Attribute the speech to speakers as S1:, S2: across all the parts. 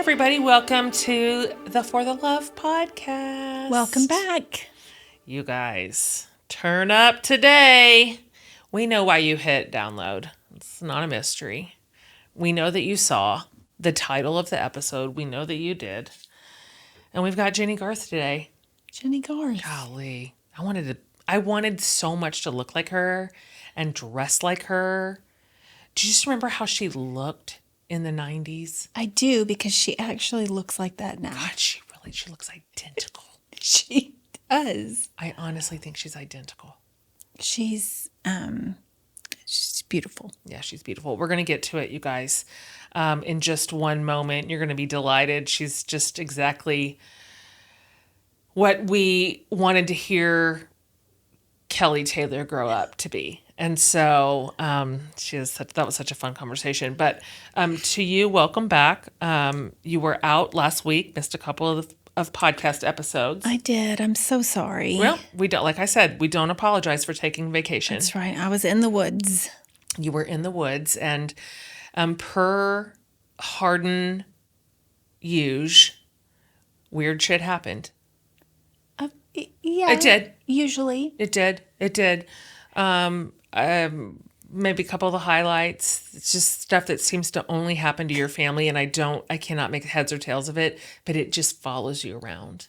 S1: everybody. Welcome to the For the Love podcast.
S2: Welcome back.
S1: You guys, turn up today. We know why you hit download. It's not a mystery. We know that you saw the title of the episode. We know that you did. And we've got Jennie Garth today.
S2: Jennie Garth.
S1: Golly. I wanted so much to look like her and dress like her. Do you just remember how she looked in the 90s?
S2: I do, because she actually looks like that now.
S1: God, she looks identical.
S2: She does.
S1: I honestly think she's identical.
S2: She's beautiful.
S1: Yeah, she's beautiful. We're going to get to it, you guys, in just one moment. You're going to be delighted. She's just exactly what we wanted to hear Kelly Taylor grow up to be. And so that was such a fun conversation. But to you, welcome back. You were out last week, missed a couple of podcast episodes.
S2: I did. I'm so sorry.
S1: Well, we don't, like I said, we don't apologize for taking vacation.
S2: That's right. I was in the woods.
S1: You were in the woods, and per Harden usual, weird shit happened.
S2: Yeah.
S1: It did.
S2: Usually.
S1: It did. Maybe a couple of the highlights. It's just stuff that seems to only happen to your family, and I cannot make heads or tails of it, but it just follows you around.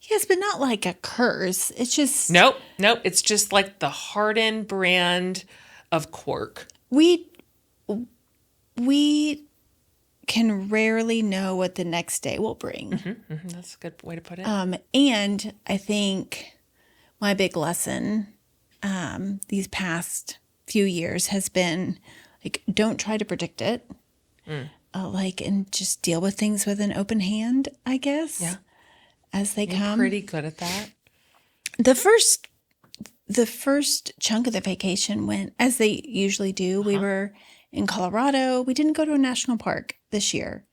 S2: Yes, but not like a curse. It's just...
S1: Nope. It's just like the Harden brand of quirk.
S2: We can rarely know what the next day will bring.
S1: That's a good way to put it.
S2: And I think my big lesson these past few years has been, like, don't try to predict it. And just deal with things with an open hand, I guess.
S1: Yeah.
S2: As they
S1: You're
S2: come.
S1: pretty good at that.
S2: The first chunk of the vacation went as they usually do. We were in Colorado. We didn't go to a national park this year.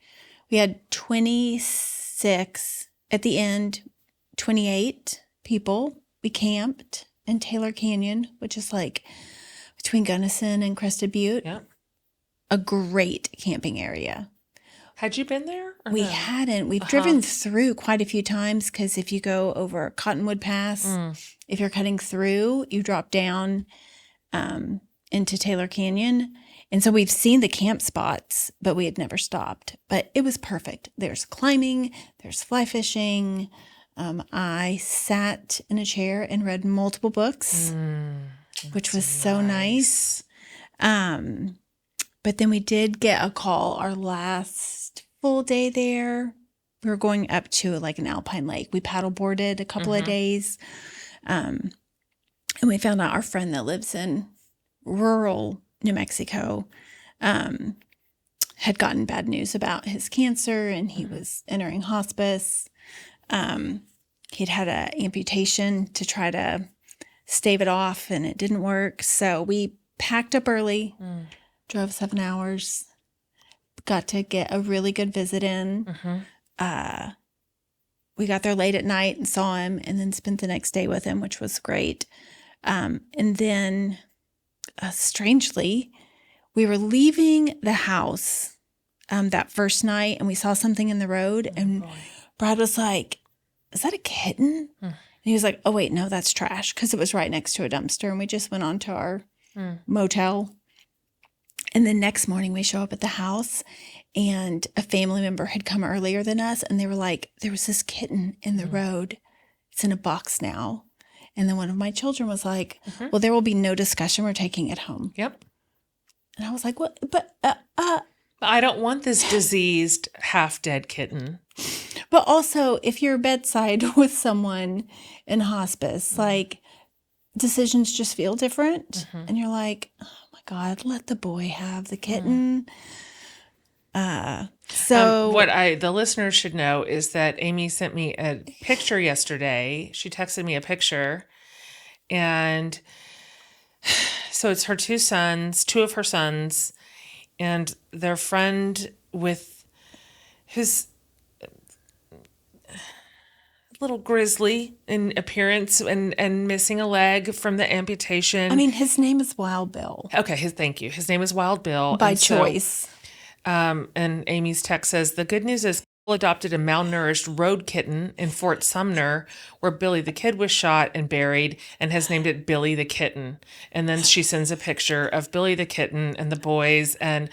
S2: We had 26, at the end, 28 people. We camped in Taylor Canyon, which is like between Gunnison and Crested Butte.
S1: Yeah.
S2: A great camping area.
S1: Had you been there?
S2: We hadn't. We've driven through quite a few times, because if you go over Cottonwood Pass, if you're cutting through, you drop down into Taylor Canyon. And so we've seen the camp spots, but we had never stopped. But it was perfect. There's climbing, there's fly fishing. I sat in a chair and read multiple books, which was so nice. But then we did get a call our last full day there. We were going up to like an alpine lake. We paddle boarded a couple of days. And we found out our friend that lives in rural New Mexico had gotten bad news about his cancer, and he was entering hospice. He'd had an amputation to try to stave it off, and it didn't work. So we packed up early, drove 7 hours, got to get a really good visit in. We got there late at night and saw him, and then spent the next day with him, which was great. And then, strangely, we were leaving the house that first night, and we saw something in the road, and Brad was like, "Is that a kitten?" And he was like, "Oh, wait, no, that's trash," because it was right next to a dumpster, and we just went on to our motel. And the next morning we show up at the house, and a family member had come earlier than us, and they were like, "There was this kitten in the road. It's in a box now." And then one of my children was like, "Well, there will be no discussion. We're taking it home."
S1: Yep.
S2: And I was like, "What? But
S1: I don't want this diseased, half-dead kitten."
S2: But also, if you're bedside with someone in hospice, like, decisions just feel different. And you're like, "Oh my God, let the boy have the kitten." So
S1: what the listeners should know is that Amy sent me a picture yesterday. She texted me a picture, and so it's her two of her sons, and their friend with his little grizzly in appearance and missing a leg from the amputation.
S2: I mean, his name is Wild Bill.
S1: Okay, thank you. His name is Wild Bill.
S2: By choice.
S1: And Amy's text says, the good news is Cole adopted a malnourished road kitten in Fort Sumner, where Billy the Kid was shot and buried, and has named it Billy the Kitten. And then she sends a picture of Billy the Kitten and the boys and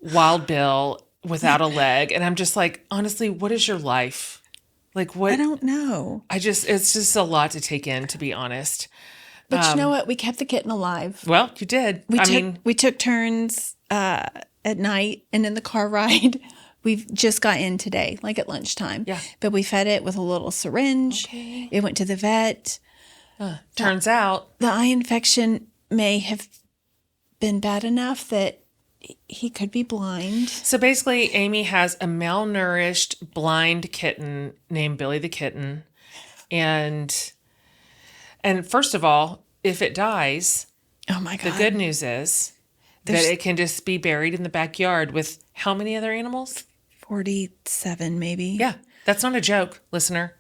S1: Wild Bill without a leg. And I'm just like, honestly, what is your life? Like, what?
S2: I don't know.
S1: it's just a lot to take in, to be honest.
S2: But you know what? We kept the kitten alive.
S1: Well, you did.
S2: We took turns at night, and in the car ride, we've just got in today, like at lunchtime.
S1: Yeah.
S2: But we fed it with a little syringe.
S1: Okay.
S2: It went to the vet.
S1: Turns out,
S2: The eye infection may have been bad enough that he could be blind.
S1: so basically, Amy has a malnourished, blind kitten named Billy the Kitten. And first of all, if it dies,
S2: Oh my God.
S1: the good news is that it can just be buried in the backyard with how many other animals?
S2: 47 maybe.
S1: Yeah, that's not a joke, listener.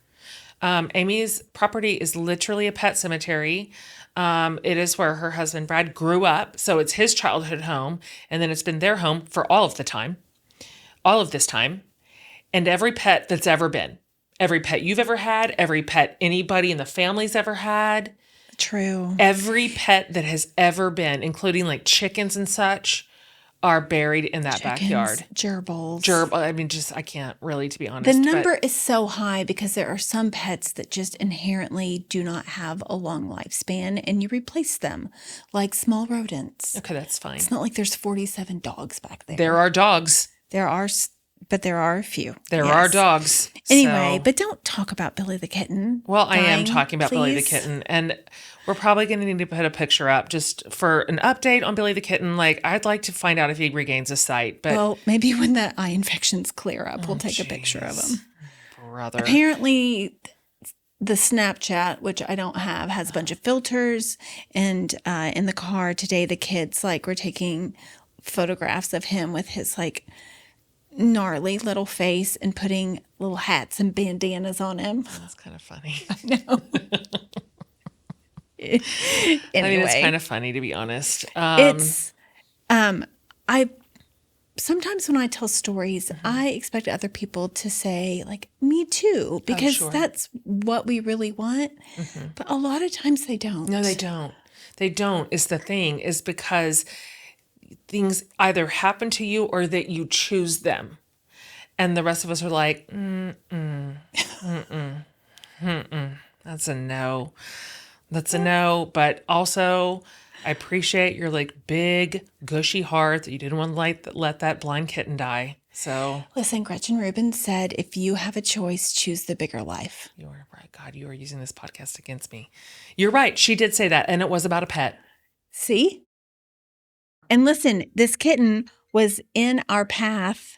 S1: Amy's property is literally a pet cemetery. It is where her husband Brad grew up, so it's his childhood home, and then it's been their home for all of this time, and every pet that's ever been, every pet you've ever had, every pet anybody in the family's ever had,
S2: True.
S1: every pet that has ever been, including like chickens and such, are buried in that backyard.
S2: Gerbils.
S1: I mean, I can't really, to be honest.
S2: The number is so high because there are some pets that just inherently do not have a long lifespan, and you replace them like small rodents.
S1: Okay, that's fine.
S2: It's not like there's 47 dogs back there.
S1: There are dogs.
S2: But there are a few.
S1: There are dogs.
S2: Anyway,
S1: So-
S2: but don't talk about Billy the Kitten.
S1: Well, I am
S2: dying,
S1: talking about Billy the
S2: please.
S1: Kitten, and we're probably going to need to put a picture up just for an update on Billy the Kitten. Like, I'd like to find out if he regains his sight, but
S2: Well, maybe when the eye infections clear up, we'll take a picture of him.
S1: brother,
S2: Apparently, the Snapchat, which I don't have, has a bunch of filters. And in the car today, the kids were taking photographs of him with his gnarly little face and putting little hats and bandanas on him.
S1: that's kind of funny.
S2: No. Anyway,
S1: I mean, it's kind of funny, to be honest.
S2: it's I sometimes when I tell stories, I expect other people to say me too, because
S1: sure.
S2: that's what we really want. But a lot of times they don't.
S1: No, they don't. They don't is the thing, is because things either happen to you or that you choose them. And the rest of us are like, that's a no. That's a no. But also, I appreciate your big, gushy heart that you didn't want to let that blind kitten die. So
S2: Listen, Gretchen Rubin said, if you have a choice, choose the bigger life.
S1: you are right. God, you are using this podcast against me. You're right. She did say that. And it was about a pet.
S2: See? And listen, this kitten was in our path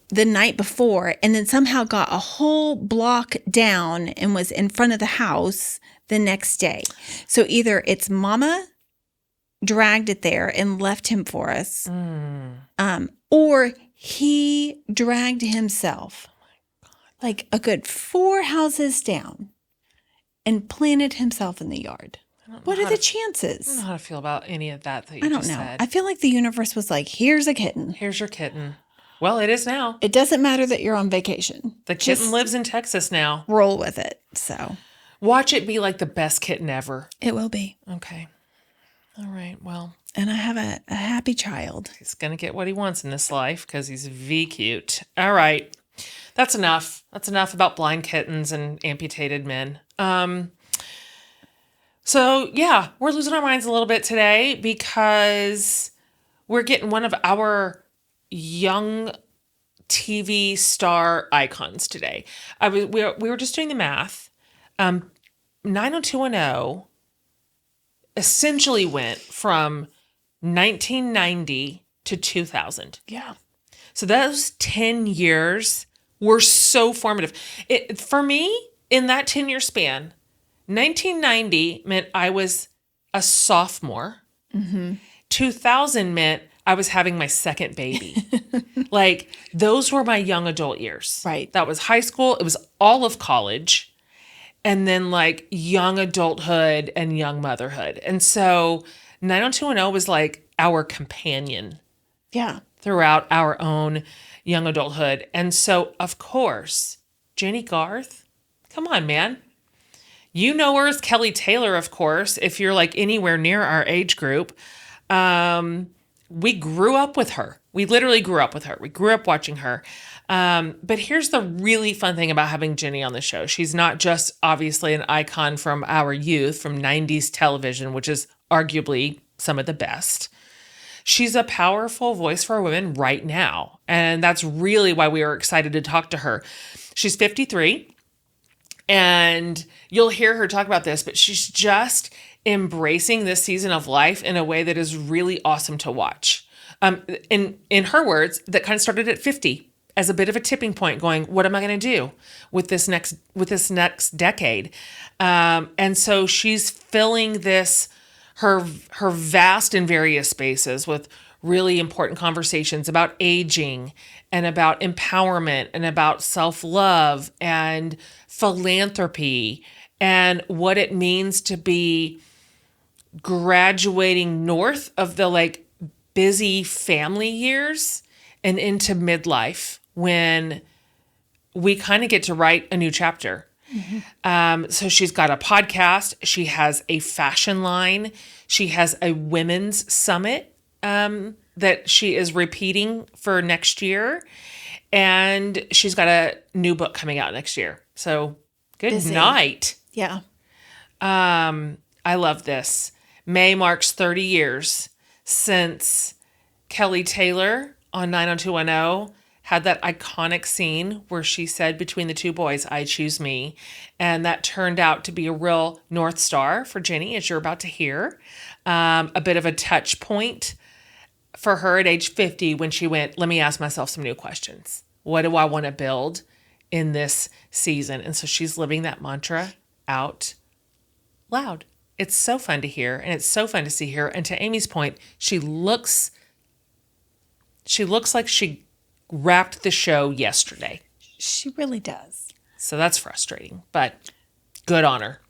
S2: the night before and then somehow got a whole block down and was in front of the house the next day. So either its mama dragged it there and left him for us, or he dragged himself a good 4 houses down and planted himself in the yard. What are the chances?
S1: I don't know how to feel about any of that you
S2: I don't
S1: just
S2: know.
S1: said.
S2: I feel like the universe was like, here's a kitten.
S1: Here's your kitten. Well, it is now.
S2: It doesn't matter that you're on vacation.
S1: The kitten lives in Texas now.
S2: Roll with it. So
S1: Watch it be like the best kitten ever.
S2: it will be.
S1: Okay. All right. Well,
S2: And I have a happy child.
S1: he's going to get what he wants in this life because he's V cute. All right. That's enough. That's enough about blind kittens and amputated men. So yeah, we're losing our minds a little bit today because we're getting one of our young TV star icons today. We were just doing the math. 90210 essentially went from 1990 to 2000.
S2: Yeah.
S1: So those 10 years were so formative. For me, in that 10-year span, 1990 meant I was a sophomore. 2000 meant I was having my second baby. Those were my young adult years.
S2: Right.
S1: That was high school. It was all of college. And then young adulthood and young motherhood. And so 90210 was our companion
S2: Yeah.
S1: throughout our own young adulthood. And so, of course, Jennie Garth, come on, man. You know her as Kelly Taylor, of course, if you're like anywhere near our age group. We grew up with her. We literally grew up with her. We grew up watching her. But here's the really fun thing about having Jennie on the show. She's not just obviously an icon from our youth, from 90s television, which is arguably some of the best. She's a powerful voice for women right now. And that's really why we were excited to talk to her. She's 53. And you'll hear her talk about this, but she's just embracing this season of life in a way that is really awesome to watch. In her words, that kind of started at 50 as a bit of a tipping point, going, what am I going to do with this next decade? And so she's filling her vast and various spaces with really important conversations about aging and about empowerment and about self-love and philanthropy and what it means to be graduating north of the like busy family years and into midlife when we kind of get to write a new chapter. So she's got a podcast. She has a fashion line. She has a women's summit that she is repeating for next year. And she's got a new book coming out next year. So good
S2: Busy.
S1: night.
S2: Yeah.
S1: I love this. May marks 30 years since Kelly Taylor on 90210 had that iconic scene where she said between the two boys, I choose me. And that turned out to be a real North Star for Jennie, as you're about to hear. A bit of a touch point for her at age 50 when she went, let me ask myself some new questions. What do I want to build in this season? And so she's living that mantra out loud. It's so fun to hear, and it's so fun to see her. And to Amy's point, she looks like she wrapped the show yesterday.
S2: She really does.
S1: So that's frustrating, but good on her.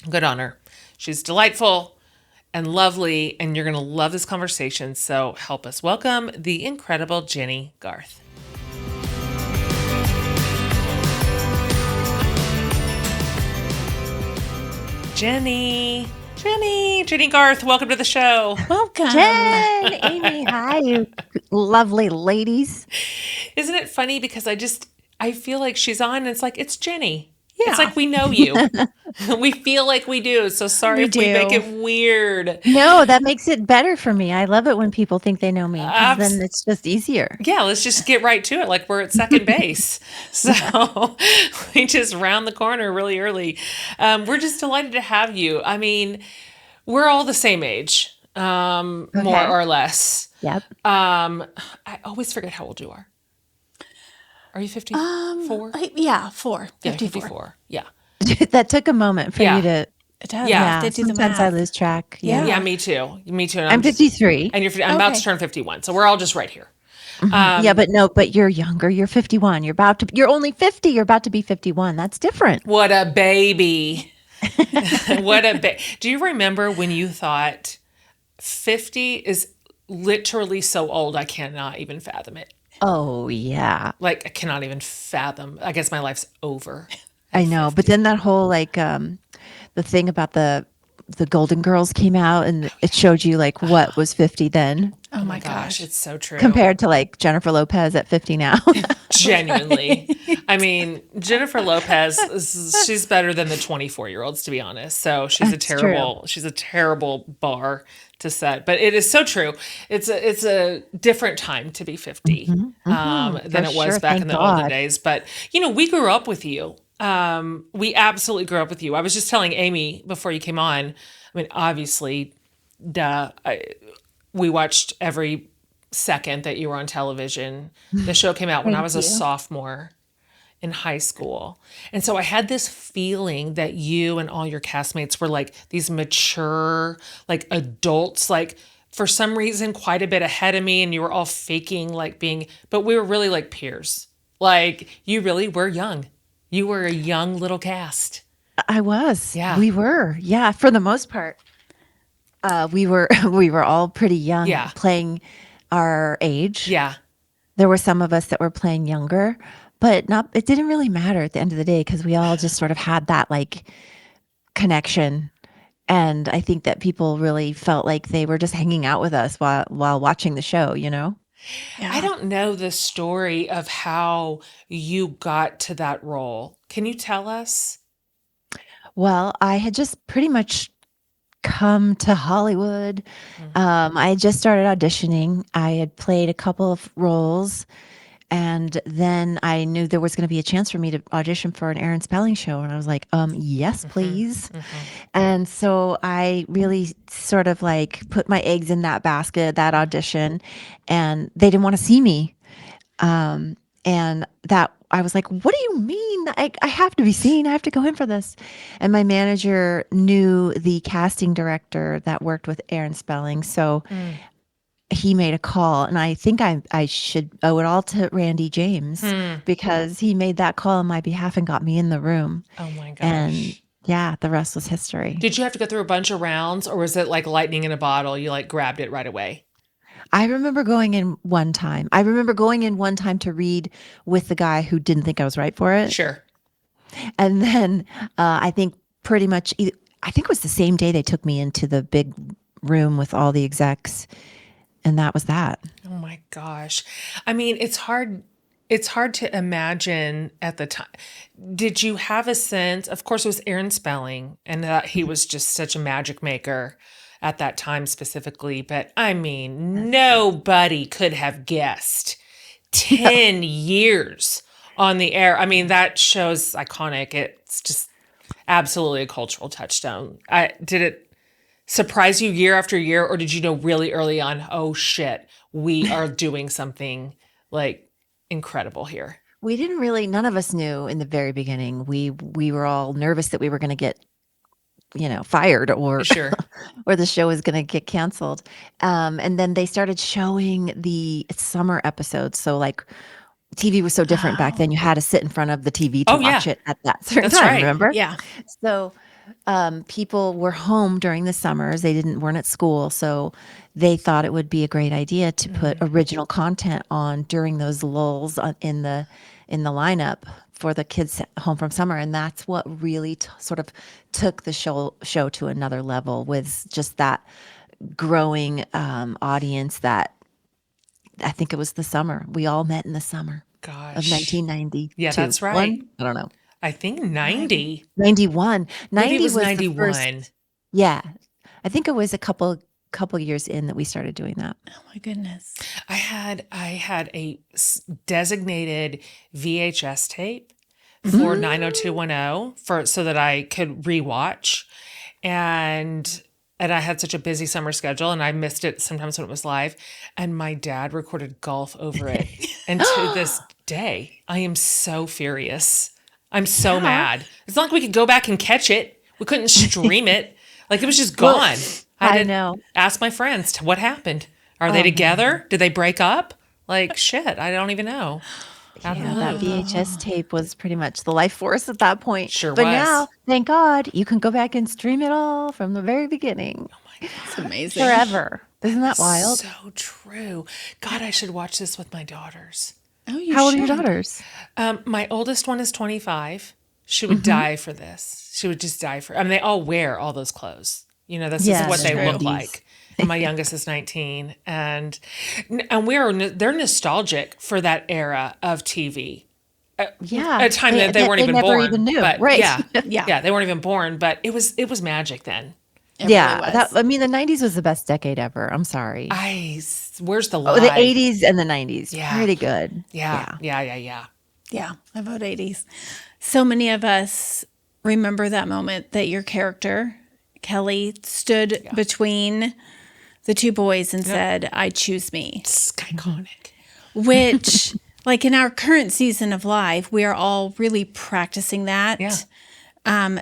S1: Good on her. She's delightful and lovely, and you're going to love this conversation. So help us welcome the incredible Jennie Garth. Jennie Garth, welcome to the show.
S2: Welcome.
S3: Jen, Amy, hi, you lovely ladies.
S1: Isn't it funny because I feel like she's on and it's like, it's Jennie.
S2: Yeah.
S1: It's like we know you. We feel like we do. So sorry if we make it weird.
S3: No, that makes it better for me. I love it when people think they know me, 'cause then it's just easier.
S1: Yeah, let's just get right to it. Like we're at second base. So we just round the corner really early. We're just delighted to have you. I mean, we're all the same age, more or less.
S3: Yep.
S1: I always forget how old you are. Are you 54?
S2: Yeah, 54.
S1: Yeah, 54. Yeah.
S3: That took a moment for you to.
S2: It does.
S1: Yeah.
S2: I have to do the
S3: Sometimes I
S2: math.
S3: lose track.
S2: Yeah.
S1: Yeah, me too. Me too. And
S3: I'm 53.
S1: And I'm about to
S2: Okay.
S1: turn 51. So we're all just right here.
S3: Yeah, but you're younger. You're 51. You're only 50. You're about to be 51. That's different.
S1: What a baby. What a baby. Do you remember when you thought 50 is literally so old I cannot even fathom it?
S3: Oh, yeah.
S1: Like I cannot even fathom. I guess my life's over.
S3: I know. But then that whole the thing about the Golden Girls came out and it showed you like what was 50 then
S2: Oh my gosh.
S1: It's so true.
S3: compared to like Jennifer Lopez at 50 now.
S1: Genuinely. I mean, Jennifer Lopez, she's better than the 24-year-olds, to be honest. So she's she's a terrible bar to set. But it is so true. It's a different time to be 50 than it was back
S3: Thank
S1: in the olden
S3: God.
S1: days. But, we grew up with you. We absolutely grew up with you. I was just telling Amy before you came on, I mean, obviously, we watched every second that you were on television. The show came out when I was a sophomore in high school. And so I had this feeling that you and all your castmates were like these mature, like adults, like for some reason quite a bit ahead of me, and you were all faking but we were really like peers. Like you really were young. You were a young little cast.
S3: I was.
S1: Yeah.
S3: We were. Yeah, for the most part. We were all pretty young,
S1: Yeah.
S3: playing our age.
S1: Yeah.
S3: There were some of us that were playing younger, but it didn't really matter at the end of the day because we all just sort of had that like connection. And I think that people really felt like they were just hanging out with us while watching the show, you know?
S2: Yeah.
S1: I don't know the story of how you got to that role. Can you tell us?
S3: Well, I had just pretty much come to Hollywood. I had just started auditioning. I had played a couple of roles, and then I knew there was going to be a chance for me to audition for an Aaron Spelling show. And I was like, yes, please. And so I really sort of like put my eggs in that basket, that audition, and they didn't want to see me. And that I was like, what do you mean? I have to be seen. I have to go in for this. And my manager knew the casting director that worked with Aaron Spelling. So he made a call, and I think I should owe it all to Randy James because he made that call on my behalf and got me in the room.
S1: Oh my gosh.
S3: And yeah, the rest was history.
S1: Did you have to go through a bunch of rounds, or was it like lightning in a bottle? You like grabbed it right away?
S3: I remember going in one time. To read with the guy who didn't think I was right for it.
S1: Sure.
S3: And then I think pretty much, I think it was the same day they took me into the big room with all the execs. And that was that.
S1: Oh my gosh. I mean, it's hard to imagine at the time. Did you have a sense, of course it was Aaron Spelling, and that he was just such a magic maker at that time specifically, but I mean, nobody could have guessed 10 years on the air. I mean, that show's iconic. It's just absolutely a cultural touchstone. Did it surprise you year after year, or did you know really early on, oh shit, we are doing something like incredible here?
S3: We didn't really, none of us knew in the very beginning. We were all nervous that we were going to get, fired or
S1: Sure.
S3: or the show was going to get canceled. And then they started showing the summer episodes. So like TV was so different back then. You had to sit in front of the TV to watch it at that certain
S1: That's
S3: time,
S1: right.
S3: remember?
S2: Yeah.
S3: So people were home during the summers. They weren't at school. So they thought it would be a great idea to put original content on during those lulls in the lineup for the kids home from summer. And that's what really sort of took the show to another level, with just that growing audience that I think it was the summer. We all met in the summer of 1990.
S1: Yeah, that's right.
S3: I don't know.
S1: I think 90.
S3: 91.
S1: Maybe it was
S3: the
S1: 91.
S3: first- yeah. I think it was a couple years in that we started doing that.
S2: Oh my goodness.
S1: I had a designated VHS tape for 90210 so that I could rewatch, and I had such a busy summer schedule, and I missed it sometimes when it was live, and my dad recorded golf over it. And to this day, I am so furious. I'm so mad. It's not like we could go back and catch it. We couldn't stream it. Like, it was just gone.
S3: I know.
S1: Ask my friends what happened. Are they together? Did they break up? Like, shit, I don't even know.
S3: That VHS tape was pretty much the life force at that point.
S1: Sure
S3: but
S1: was.
S3: now, thank God, you can go back and stream it all from the very beginning.
S1: Oh my God.
S2: It's amazing.
S3: Forever. Isn't that wild?
S1: So true. God, I should watch this with my daughters.
S2: Oh, you
S3: How old are
S2: should.
S3: your daughters?
S1: My oldest one is 25. She would die for this. She would just die for. I mean, they all wear all those clothes. This is what they look like. And my youngest is 19, and they're nostalgic for that era of TV.
S3: Yeah,
S1: a time that they weren't even
S3: never
S1: born.
S3: even knew.
S1: But
S3: Right.
S1: yeah, they weren't even born. But it was magic then.
S2: It really
S3: Yeah,
S2: was.
S3: the 90s was the best decade ever. I'm sorry.
S1: Where's the lie?
S3: Oh, the 80s and the 90s.
S1: Yeah.
S3: Pretty good.
S1: Yeah.
S2: Yeah, I vote 80s. So many of us remember that moment that your character, Kelly, stood between the two boys and said, I choose me.
S1: It's iconic.
S2: Which, like in our current season of life, we are all really practicing that.
S1: Yeah.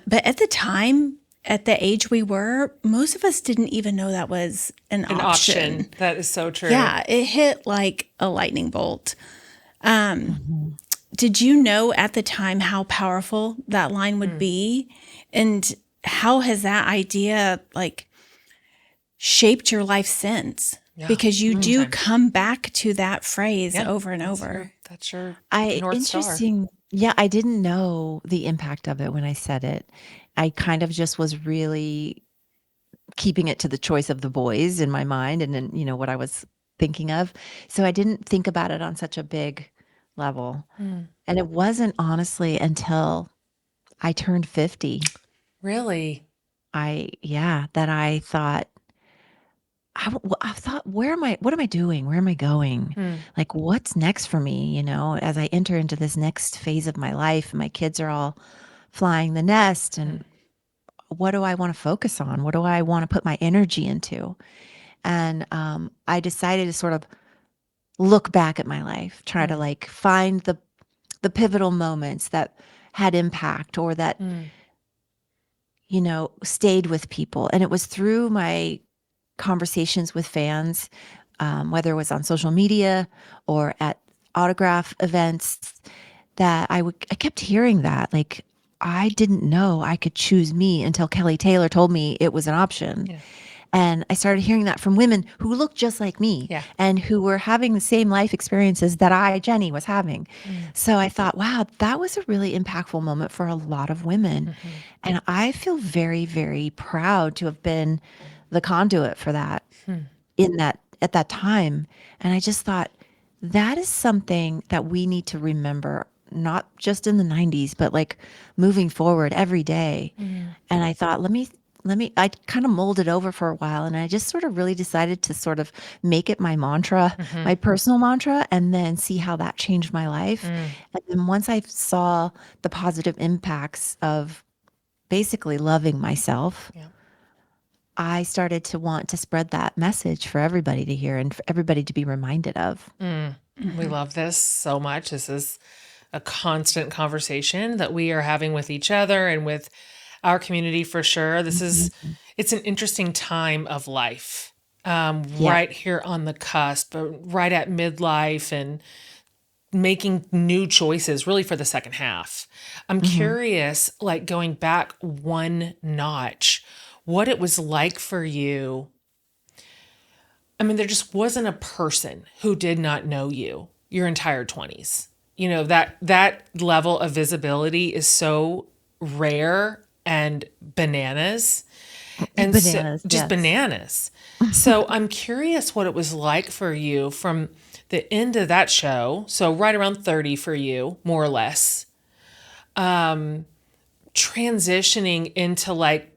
S2: But at the time, at the age we were, most of us didn't even know that was an option.
S1: That is so true.
S2: Yeah, it hit like a lightning bolt. Did you know at the time how powerful that line would be? And how has that idea like shaped your life since?
S1: Yeah.
S2: because you
S1: Many
S2: do
S1: times.
S2: come back to that phrase
S1: Yeah.
S2: over and
S1: That's
S2: over.
S1: that's your
S3: I
S1: North Star.
S3: interesting. Yeah, I didn't know the impact of it when I said it. I kind of just was really keeping it to the choice of the boys in my mind and then, what I was thinking of. So I didn't think about it on such a big level.
S1: Mm.
S3: And it wasn't honestly until I turned 50,
S1: Really?
S3: that I thought, I thought, what am I doing? Where am I going?
S1: Mm.
S3: Like, what's next for me? As I enter into this next phase of my life, and my kids are all flying the nest, and what do I want to focus on? What do I want to put my energy into? And I decided to sort of look back at my life, try to like find the pivotal moments that had impact or that
S1: Mm.
S3: stayed with people. And it was through my conversations with fans, whether it was on social media or at autograph events, that I kept hearing that, like, I didn't know I could choose me until Kelly Taylor told me it was an option.
S1: Yeah.
S3: And I started hearing that from women who looked just like me
S1: Yeah.
S3: and who were having the same life experiences that Jennie, was having.
S1: Mm.
S3: So I thought, wow, that was a really impactful moment for a lot of women.
S1: Mm-hmm.
S3: And I feel very, very proud to have been the conduit for that at that time. And I just thought that is something that we need to remember, not just in the 90s, but like moving forward every day.
S1: Mm.
S3: And I thought, I kind of molded over for a while, and I just sort of really decided to sort of make it my mantra,
S1: Mm-hmm.
S3: my personal mantra, and then see how that changed my life.
S1: Mm.
S3: And then once I saw the positive impacts of basically loving myself,
S1: Yeah.
S3: I started to want to spread that message for everybody to hear and for everybody to be reminded of.
S1: Mm. We love this so much. This is a constant conversation that we are having with each other and with our community for sure.
S3: Mhm.
S1: It's an interesting time of life,
S3: Yeah.
S1: right here on the cusp, right at midlife and making new choices really for the second half. I'm
S3: Hmm.
S1: curious, like going back one notch, what it was like for you. I mean, there just wasn't a person who did not know you your entire 20s. That level of visibility is so rare and bananas. And so
S3: Bananas,
S1: just
S3: yes.
S1: bananas. So I'm curious what it was like for you from the end of that show. So right around 30 for you, more or less, transitioning into like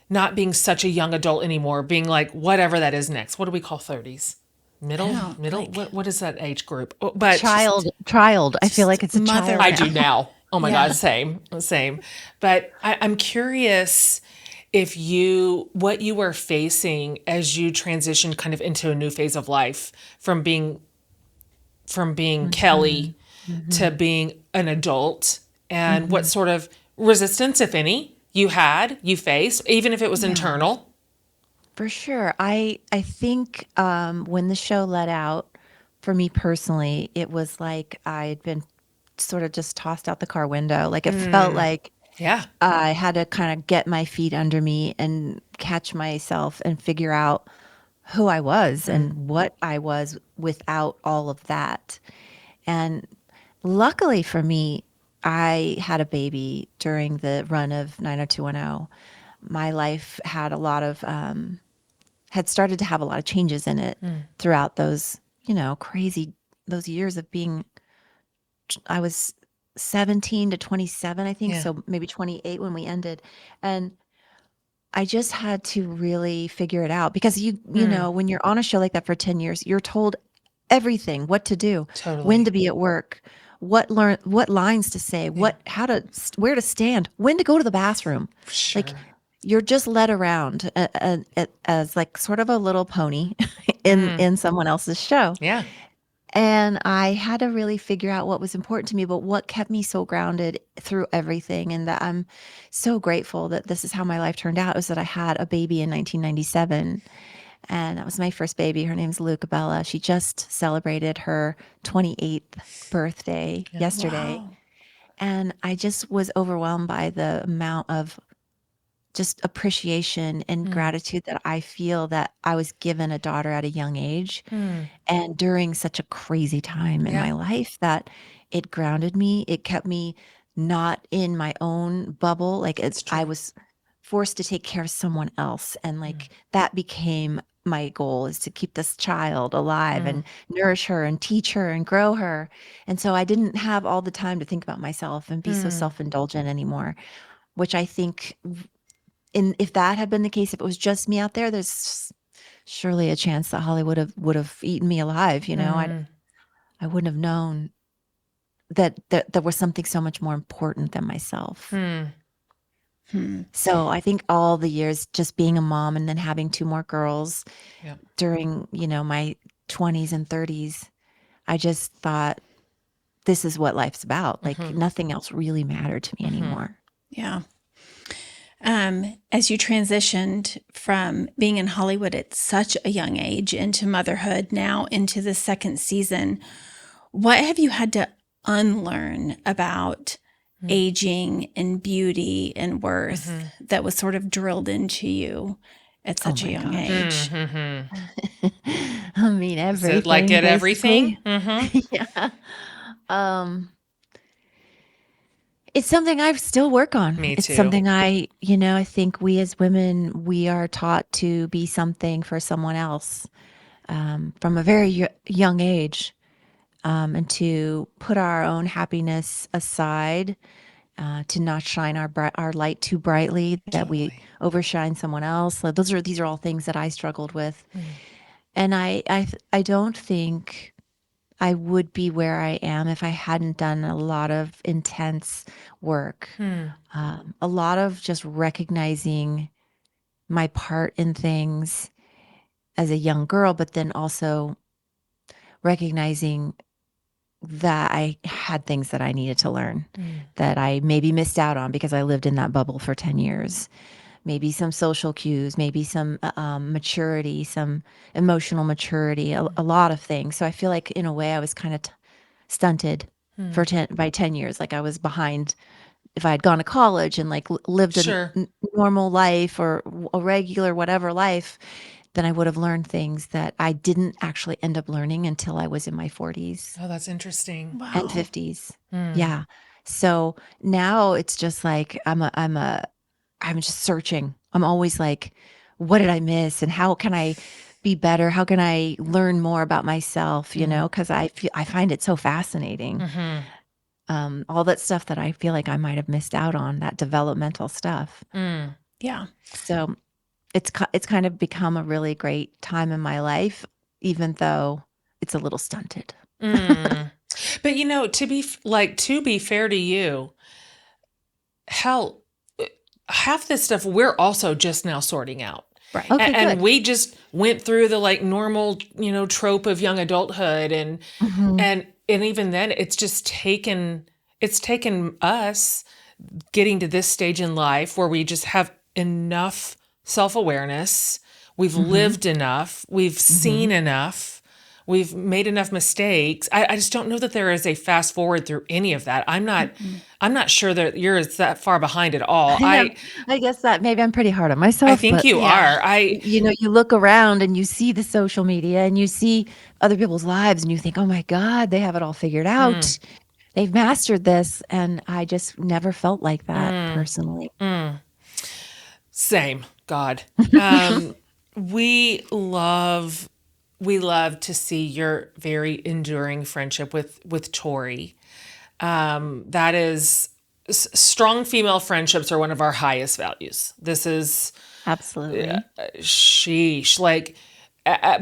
S1: not being such a young adult anymore, being like whatever that is next. What do we call 30s? Middle,
S2: Oh,
S1: middle.
S2: like
S1: What is that age group? Oh, but
S3: Child. I feel
S1: just
S3: like it's a
S2: mother
S3: child
S1: I
S3: now.
S1: do now. Oh my God,
S2: Yeah.
S1: same. But I'm curious if what you were facing as you transitioned kind of into a new phase of life from being
S3: Hmm.
S1: Kelly
S3: Hmm.
S1: to being an adult, and what
S3: Hmm.
S1: sort of resistance, if any, you faced, even if it was
S2: Yeah.
S1: internal.
S3: For sure. I think when the show let out, for me personally, it was like I had been sort of just tossed out the car window. Like it felt like
S1: Yeah.
S3: I had to kind of get my feet under me and catch myself and figure out who I was and what I was without all of that. And luckily for me, I had a baby during the run of 90210. My life had had started to have a lot of changes in it throughout those, crazy, those years of being, I was 17 to 27, I think.
S1: Yeah.
S3: So maybe 28 when we ended. And I just had to really figure it out because when you're on a show like that for 10 years, you're told everything, what to do, when
S1: Totally.
S3: to be at work, what lines to say,
S1: Yeah.
S3: where to stand, when to go to the bathroom. Like
S1: Sure.
S3: you're just led around as like sort of a little pony in someone else's show.
S1: Yeah.
S3: And I had to really figure out what was important to me, but what kept me so grounded through everything. And that I'm so grateful that this is how my life turned out, was that I had a baby in 1997. And that was my first baby. Her name's Luca Bella. She just celebrated her 28th birthday yesterday.
S2: Wow.
S3: And I just was overwhelmed by the amount of just appreciation and gratitude that I feel that I was given a daughter at a young age and during such a crazy time in
S1: Yeah.
S3: my life that it grounded me. It kept me not in my own bubble. Like
S1: It's
S3: I
S1: true.
S3: was forced to take care of someone else. And like that became my goal, is to keep this child alive and nourish her and teach her and grow her. And so I didn't have all the time to think about myself and be so self-indulgent anymore, which I think if that had been the case, if it was just me out there, there's surely a chance that Hollywood would have eaten me alive. I wouldn't have known that there was something so much more important than myself. So I think all the years just being a mom and then having two more girls
S1: Yep.
S3: during, my 20s and 30s, I just thought, this is what life's about. Like nothing else really mattered to me anymore.
S2: Yeah. As you transitioned from being in Hollywood at such a young age into motherhood, now into the second season, what have you had to unlearn about aging and beauty and worth that was sort of drilled into you at
S3: Oh
S2: such a
S3: my
S2: young
S3: gosh.
S2: age?
S3: I mean,
S1: Is it like
S3: everything,
S1: get everything?
S3: basically. Yeah. Um, It's something I still work on.
S1: Me
S3: It's
S1: too.
S3: something I think we as women, we are taught to be something for someone else from a very young age, and to put our own happiness aside, to not shine our light too brightly, that we
S1: Totally.
S3: overshine someone else. So these are all things that I struggled with, and I don't think I would be where I am if I hadn't done a lot of intense work, a lot of just recognizing my part in things as a young girl, but then also recognizing that I had things that I needed to learn that I maybe missed out on because I lived in that bubble for 10 years. Maybe some social cues, maybe some maturity, some emotional maturity, a lot of things. So I feel like in a way I was kind of stunted for 10 years. Like I was behind. If I had gone to college and like lived a
S1: Sure.
S3: normal life or a regular whatever life, then I would have learned things that I didn't actually end up learning until I was in my 40s
S1: Oh, that's interesting.
S3: and
S2: Wow.
S3: 50s. Yeah. So now it's just like I'm just searching. I'm always like, what did I miss and how can I be better? How can I learn more about myself, because I find it so fascinating. All that stuff that I feel like I might have missed out on, that developmental stuff.
S2: Yeah.
S3: So it's kind of become a really great time in my life, even though it's a little stunted.
S1: But to be fair to you, hell, half this stuff we're also just now sorting out.
S2: Right.
S3: Okay,
S1: And
S3: good.
S1: we just went through the like normal, trope of young adulthood and
S3: Mhm.
S1: and even then it's taken us getting to this stage in life where we just have enough self-awareness. We've
S3: Mhm.
S1: lived enough. We've seen
S3: Mhm.
S1: enough. We've made enough mistakes. I just don't know that there is a fast forward through any of that. I'm not sure that you're that far behind at all.
S3: Yeah,
S1: I
S3: I guess that maybe I'm pretty hard on
S1: I
S3: myself,
S1: think
S3: but
S1: you
S2: Yeah.
S1: are. I
S3: you look around and you see the social media and you see other people's lives and you think, "Oh my God, they have it all figured out. They've mastered this." And I just never felt like that personally.
S1: Same. God. Um, we love to see your very enduring friendship with Tori. That is strong female friendships are one of our highest values. This is
S3: Absolutely.
S1: sheesh. Like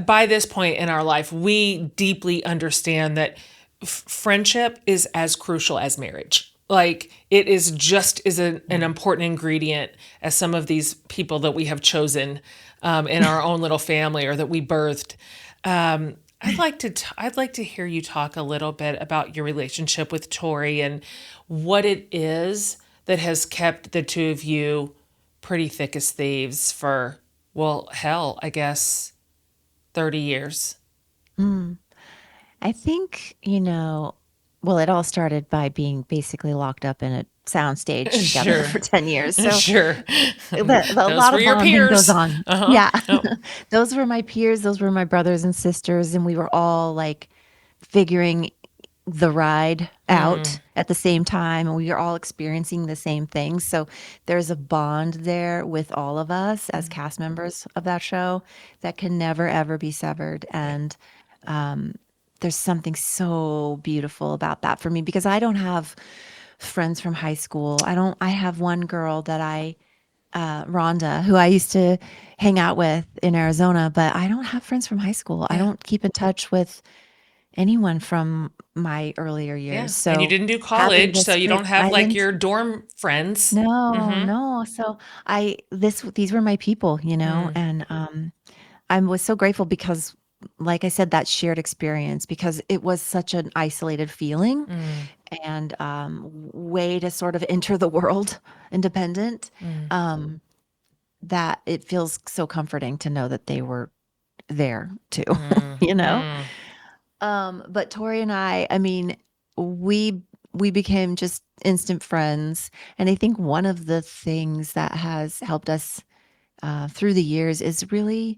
S1: by this point in our life, we deeply understand that friendship is as crucial as marriage. Like it is just is an
S3: Yeah.
S1: important ingredient as some of these people that we have chosen in our own little family or that we birthed. I'd like to hear you talk a little bit about your relationship with Tori and what it is that has kept the two of you pretty thick as thieves for, well, hell, I guess 30 years.
S3: I think, Well, it all started by being basically locked up in a soundstage together
S1: Sure.
S3: for 10 years. So
S1: Sure.
S3: a
S1: Those
S3: lot
S1: were
S3: of
S1: your
S3: bonding goes
S1: peers.
S3: on.
S1: Uh-huh.
S3: Yeah.
S1: Oh.
S3: Those were my peers. Those were my brothers and sisters. And we were all like figuring the ride out at the same time. And we were all experiencing the same things. So there's a bond there with all of us as cast members of that show that can never, ever be severed. And there's something so beautiful about that for me because I don't have friends from high school. I have one girl that Rhonda, who I used to hang out with in Arizona, but I don't have friends from high school. I
S1: Yeah.
S3: don't keep in touch with anyone from my earlier
S1: Yeah.
S3: years.
S1: And you
S3: So
S1: didn't do
S3: having
S1: college, so
S3: this
S1: you
S3: great,
S1: don't have
S3: I
S1: like
S3: didn't,
S1: your dorm friends.
S3: no,
S1: Mm-hmm.
S3: no. So these were my people, and I was so grateful because, like I said, that shared experience because it was such an isolated feeling and way to sort of enter the world independent. Um, that it feels so comforting to know that they were there too, you know? But Tori and I mean, we became just instant friends. And I think one of the things that has helped us through the years is really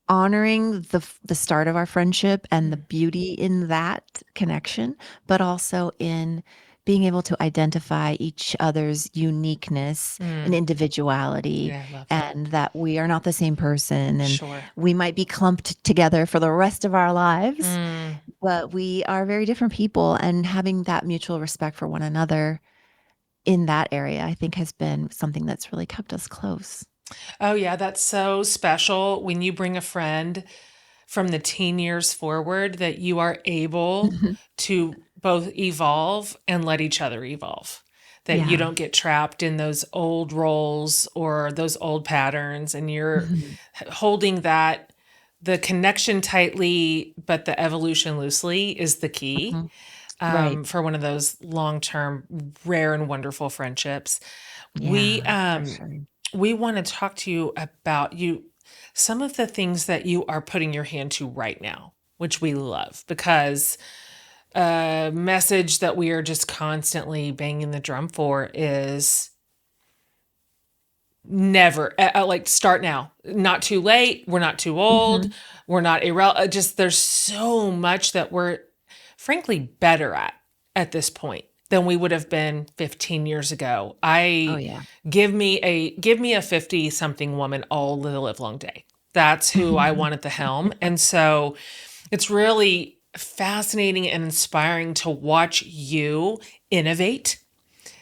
S3: honoring the start of our friendship and the beauty in that connection, but also in being able to identify each other's uniqueness and individuality,
S1: Yeah, I love that.
S3: and that we are not the same person, and
S1: Sure.
S3: we might be clumped together for the rest of our lives, but we are very different people, and having that mutual respect for one another in that area, I think has been something that's really kept us close.
S1: Oh, yeah, that's so special when you bring a friend from the teen years forward that you are able to both evolve and let each other evolve. That you
S3: Yeah.
S1: don't get trapped in those old roles or those old patterns, and you're
S3: Mhm.
S1: holding that the connection tightly, but the evolution loosely is the key
S3: Mhm. Right.
S1: for one of those long term, rare and wonderful friendships. We
S3: Yeah, for
S1: um,
S3: sure.
S1: we want to talk to you about some of the things that you are putting your hand to right now, which we love because a message that we are just constantly banging the drum for is never like start now. Not too late. We're not too old.
S3: Mhm.
S1: We're not irrelevant. Just there's so much that we're frankly better at this point than we would have been 15 years ago.
S3: Oh,
S1: I
S3: yeah.
S1: give me a 50 something woman all the live long day. That's who I want at the helm. And so it's really fascinating and inspiring to watch you innovate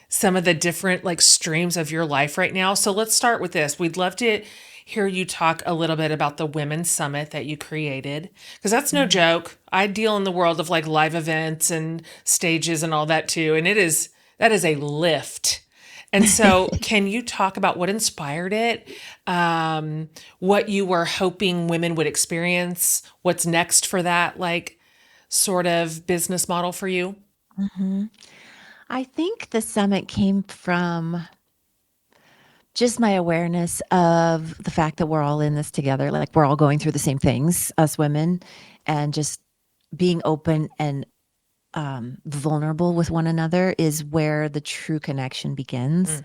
S1: some of the different like streams of your life right now. So let's start with this. We'd love to hear you talk a little bit about the Women's Summit that you created because that's no
S3: Mhm.
S1: joke. I deal in the world of like live events and stages and all that too, and that is a lift. And so, can you talk about what inspired it? What you were hoping women would experience? What's next for that like sort of business model for you?
S3: Mhm. I think the summit came from just my awareness of the fact that we're all in this together, like, we're all going through the same things, us women, and just being open and, vulnerable with one another is where the true connection begins,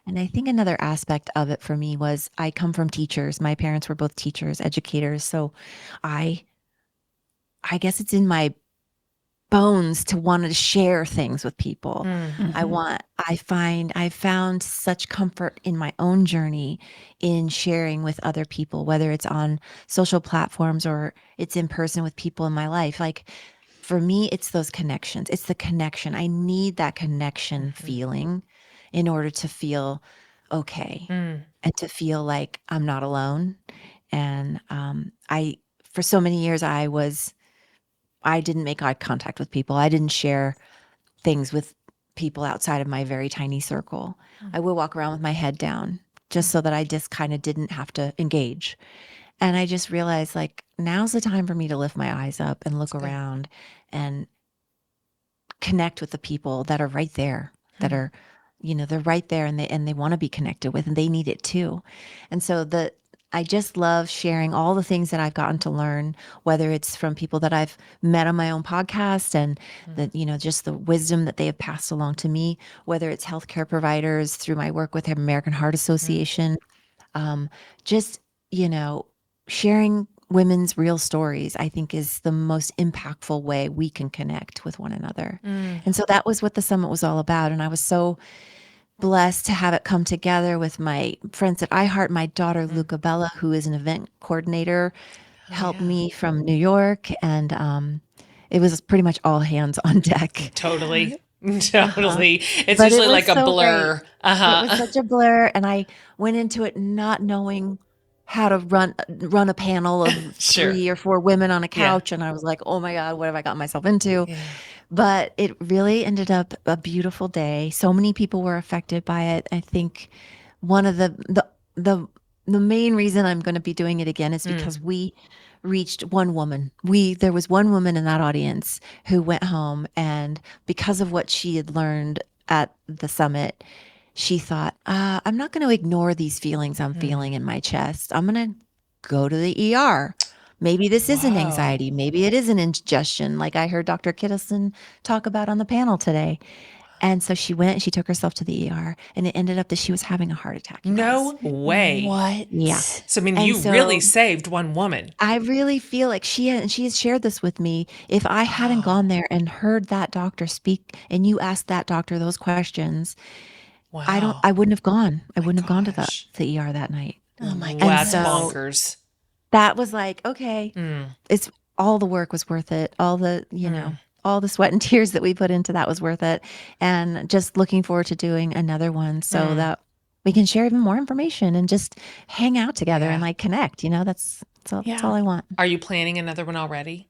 S3: and I think another aspect of it for me was I come from teachers. My parents were both teachers, educators, so I I guess it's in my bones to want to share things with people.
S2: Mhm.
S3: I found such comfort in my own journey in sharing with other people, whether it's on social platforms or it's in person with people in my life. Like for me, it's those connections. It's the connection. I need that connection feeling in order to feel okay and to feel like I'm not alone. And for so many years, I didn't make eye contact with people. I didn't share things with people outside of my very tiny circle. I would walk around with my head down just so that I just kind of didn't have to engage. And I just realized like now's the time for me to lift my eyes up and
S1: That's
S3: look
S1: good.
S3: around and connect with the people that are right there, that
S1: Hmm.
S3: are, they're right there and they want to be connected with and they need it too. And so I just love sharing all the things that I've gotten to learn, whether it's from people that I've met on my own podcast and just the wisdom that they have passed along to me, whether it's healthcare providers through my work with the American Heart Association, um, just, sharing women's real stories, I think is the most impactful way we can connect with one another. And so that was what the summit was all about. And I was so blessed to have it come together with my friends at iHeart. My daughter, Luca Bella, who is an event coordinator, helped me from New York. And it was pretty much all hands on deck.
S1: Totally. Totally. It's
S3: But it
S1: usually
S3: was
S1: like a
S3: so
S1: blur.
S3: great. It was such a blur. And I went into it not knowing how to run a panel of
S1: Sure.
S3: 3 or 4 women on a
S1: Yeah.
S3: couch. And I was like, oh my God, what have I got myself into?
S1: Yeah.
S3: But it really ended up a beautiful day. So many people were affected by it. I think one of the main reason I'm going to be doing it again is because we reached one woman. There was one woman in that audience who went home, and because of what she had learned at the summit, she thought, I'm not going to ignore these feelings I'm feeling in my chest. I'm going to go to the ER. Maybe this isn't anxiety. Maybe it is an indigestion, like I heard Dr. Kittleson talk about on the panel today. And so she went and she took herself to the ER, and it ended up that she was having a heart attack.
S1: No way.
S2: What?
S3: Yeah.
S1: So, I mean,
S3: And
S1: you
S3: so
S1: really saved one woman.
S3: I really feel like she has shared this with me. If I hadn't gone there and heard that doctor speak, and you asked that doctor those questions,
S1: Wow.
S3: I wouldn't have gone. I
S1: My
S3: wouldn't have gone to
S1: gosh.
S3: the ER that night.
S2: Oh my
S1: Wow,
S2: goodness.
S1: that's bonkers.
S3: That was like, okay, it's all the work was worth it. All the, all the sweat and tears that we put into that was worth it. And just looking forward to doing another one so that we can share even more information and just hang out together and like connect, that's all I want.
S1: Are you planning another one already?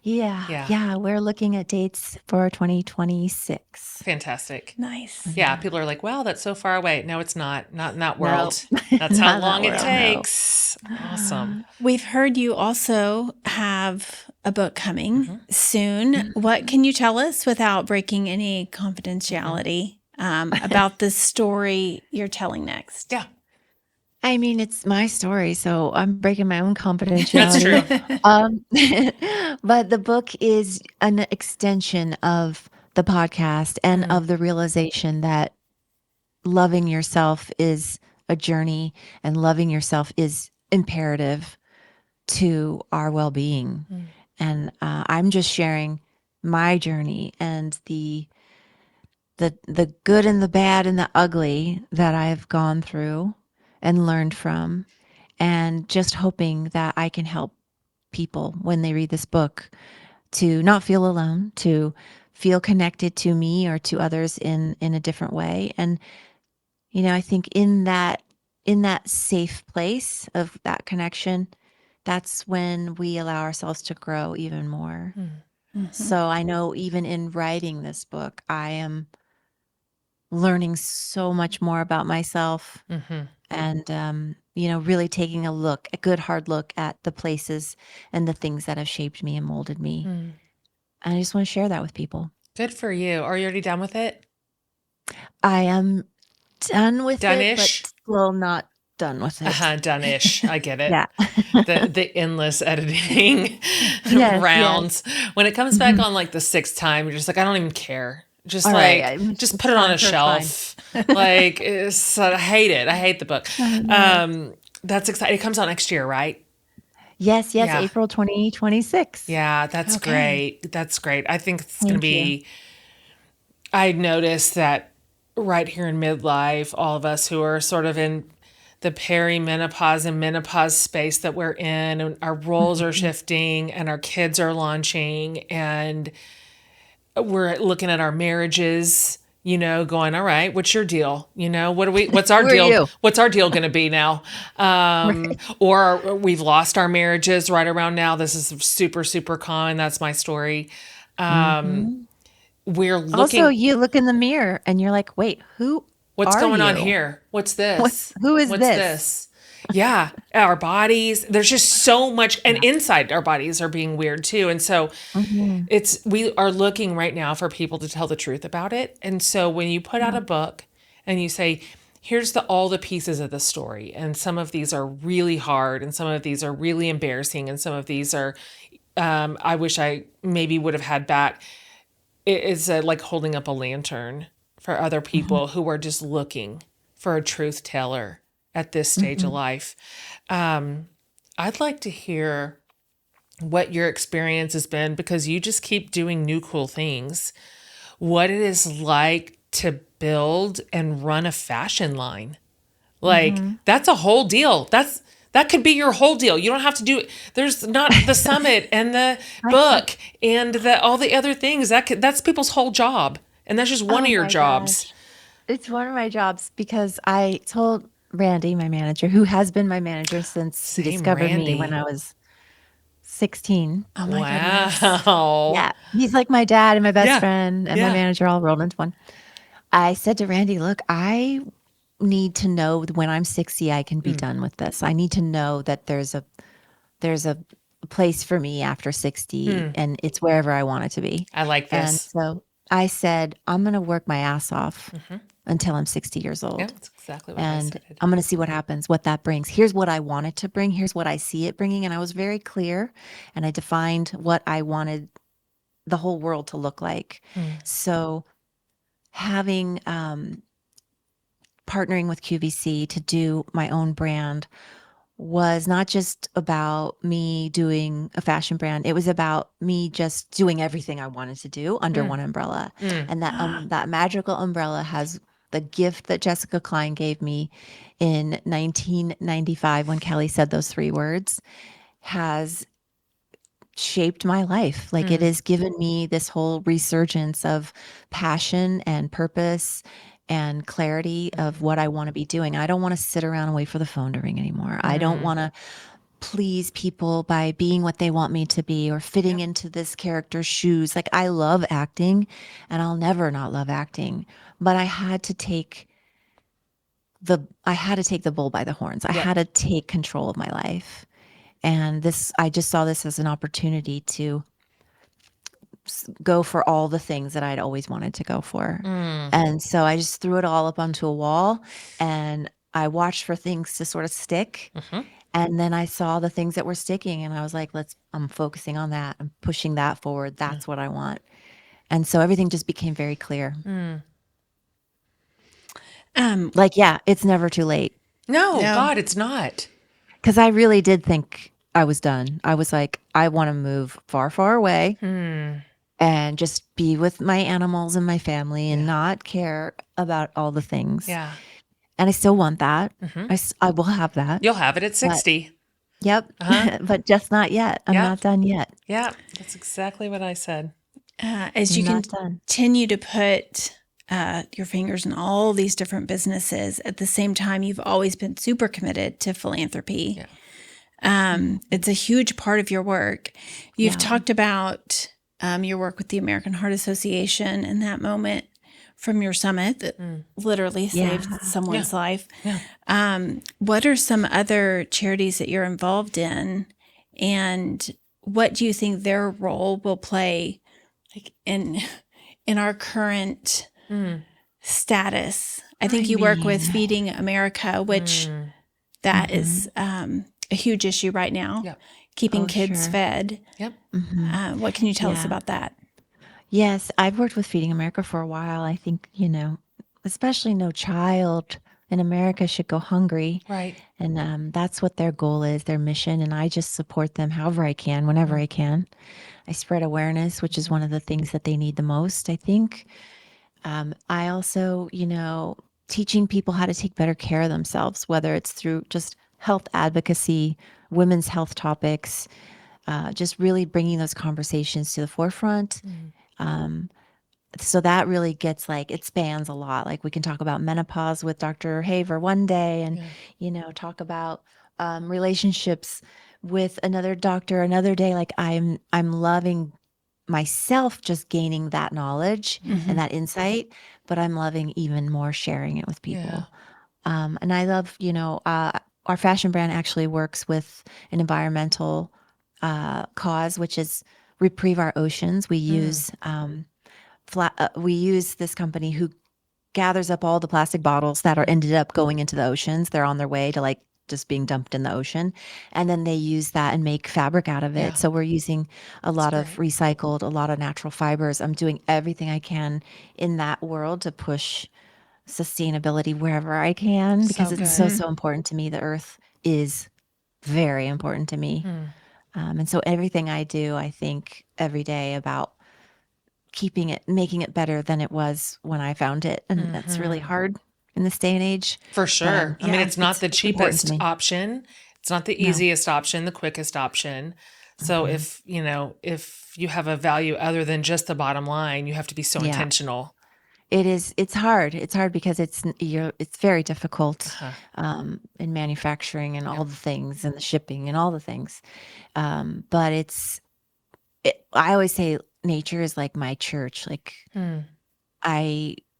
S3: Yeah. We're looking at dates for 2026.
S1: Fantastic.
S2: Nice.
S1: Yeah. People are like, wow, that's so far away. No, it's not. Not in that world. That's how
S3: Not in that
S1: long it
S3: world, no.
S1: takes. Awesome.
S2: We've heard you also have a book coming soon. What can you tell us without breaking any confidentiality about the story you're telling next?
S1: Yeah.
S3: I mean, it's my story, so I'm breaking my own confidentiality.
S1: That's true.
S3: But the book is an extension of the podcast and of the realization that loving yourself is a journey and loving yourself is imperative to our well-being. And I'm just sharing my journey and the good and the bad and the ugly that I've gone through and learned from, and just hoping that I can help people when they read this book to not feel alone, to feel connected to me or to others in a different way. And I think in that safe place of that connection, that's when we allow ourselves to grow even more. So I know even in writing this book, I am learning so much more about myself and, really taking a good hard look at the places and the things that have shaped me and molded me. And I just want to share that with people.
S1: Good for you. Are you already done with it?
S3: I am done with
S1: Done-ish?
S3: it, but still not done with it.
S1: Done-ish. I get it.
S3: Yeah.
S1: The endless editing
S3: Yes,
S1: rounds. When it comes back on like the 6th time, you're just like, I don't even care. Just
S3: All
S1: like,
S3: right,
S1: just
S3: it's
S1: put it on
S3: fine,
S1: a
S3: sure,
S1: shelf. Like, I hate it. I hate the book. That's exciting. It comes out next year, right?
S3: Yes,
S1: Yeah.
S3: April 2026.
S1: Yeah, that's great. That's great. I think it's going to
S3: Thank you.
S1: be, I noticed that right here in midlife, all of us who are sort of in the perimenopause and menopause space that we're in, and our roles are shifting and our kids are launching, and we're looking at our marriages, going, all right, what's your deal? What's our
S3: Who are
S1: deal?
S3: you?
S1: What's our deal going to be now? Or we've lost our marriages right around now. This is super, super common. That's my story. We're looking,
S3: Also, you look in the mirror and you're like, wait,
S1: what's
S3: are
S1: going on
S3: you?
S1: here? What's this?
S3: Who is
S1: What's
S3: this?
S1: Yeah, our bodies. There's just so much, and inside our bodies are being weird too. And so we are looking right now for people to tell the truth about it. And so when you put out a book and you say, here's all the pieces of the story, and some of these are really hard, and some of these are really embarrassing, and some of these are I wish I maybe would have had back. It is like holding up a lantern for other people who are just looking for a truth teller at this stage of life. I'd like to hear what your experience has been, because you just keep doing new cool things. What it is like to build and run a fashion line. Like, that's a whole deal. That could be your whole deal. You don't have to do it. There's not the summit and the book and all the other things. That's people's whole job. And that's just one
S3: Oh
S1: of your
S3: my
S1: jobs.
S3: gosh. It's one of my jobs because I told Randy, my manager, who has been my manager since he
S1: Same
S3: discovered me when
S1: Randy.
S3: I was 16.
S2: Oh my goodness.
S1: Wow.
S3: Yeah. He's like my dad and my best
S1: Yeah.
S3: friend and my
S1: Yeah.
S3: manager all rolled into one. I said to Randy, look, I need to know when I'm 60, I can be done with this. I need to know that there's a place for me after 60 and it's wherever I want it to be.
S1: I like
S3: And
S1: this.
S3: so I said, I'm going to work my ass off until I'm 60 years
S1: Yeah,
S3: old.
S1: that's exactly what I
S3: And
S1: said.
S3: I'm going to see what happens, what that brings. Here's what I want it to bring. Here's what I see it bringing. And I was very clear and I defined what I wanted the whole world to look like. So having, partnering with QVC to do my own brand was not just about me doing a fashion brand. It was about me just doing everything I wanted to do under one umbrella. And that magical umbrella has the gift that Jessica Klein gave me in 1995 when Kelly said those 3 words has shaped my life. Like it has given me this whole resurgence of passion and purpose and clarity of what I want to be doing. I don't want to sit around and wait for the phone to ring anymore. I don't want to please people by being what they want me to be or fitting into this character's shoes. Like I love acting and I'll never not love acting, but I had to take the bull by the horns. I had to take control of my life. And I just saw this as an opportunity to go for all the things that I'd always wanted to go for. And so I just threw it all up onto a wall and I watched for things to sort of stick. And then I saw the things that were sticking and I was like, I'm focusing on that. I'm pushing that forward. That's what I want. And so everything just became very clear. Like, yeah, it's never too late.
S1: No,
S2: No.
S1: God, it's not.
S3: Because I really did think I was done. I was like, I want to move far, far away and just be with my animals and my family and not care about all the things.
S1: Yeah.
S3: And I still want that. I will have that.
S1: You'll have it at 60.
S3: Yep. But just not yet. I'm not done yet.
S1: Yeah, that's exactly what I said.
S2: As you
S3: Not done.
S2: continue to put your fingers in all these different businesses, at the same time, you've always been super committed to philanthropy. It's a huge part of your work. You've talked about your work with the American Heart Association and that moment from your summit that literally saved someone's life. What are some other charities that you're involved in, and what do you think their role will play, like in our current status? I think you work with Feeding America, which that is a huge issue right now. Keeping kids fed. What can you tell us about that?
S3: Yes, I've worked with Feeding America for a while. I think, especially no child in America should go hungry.
S1: Right.
S3: And that's what their goal is, their mission. And I just support them however I can, whenever I can. I spread awareness, which is one of the things that they need the most, I think. I also, teaching people how to take better care of themselves, whether it's through just health advocacy, women's health topics, just really bringing those conversations to the forefront. So that really gets it spans a lot. Like we can talk about menopause with Dr. Haver one day and, talk about relationships with another doctor another day. Like I'm loving myself just gaining that knowledge and that insight, but I'm loving even more sharing it with people. And I love, our fashion brand actually works with an environmental cause, which is Reprieve Our Oceans. We use we use this company who gathers up all the plastic bottles that are ended up going into the oceans. They're on their way to like just being dumped in the ocean. And then they use that and make fabric out of it.
S1: Yeah.
S3: So we're using a lot of
S1: great.
S3: recycled, a lot of natural fibers. I'm doing everything I can in that world to push sustainability wherever I can because
S1: So
S3: it's
S1: good.
S3: so important to me. The earth is very important to me. And so everything I do, I think every day about making it better than it was when I found it. And that's really hard in this day and age.
S1: For
S3: But
S1: sure. I mean, it's not the
S3: it's important to
S1: cheapest
S3: me.
S1: option. It's not the
S3: No.
S1: easiest option, the quickest option. So if you have a value other than just the bottom line, you have to be so
S3: Yeah.
S1: intentional.
S3: It is. It's hard. It's hard because it's very difficult in manufacturing and all the things and the shipping and all the things. But I always say nature is like my church. Like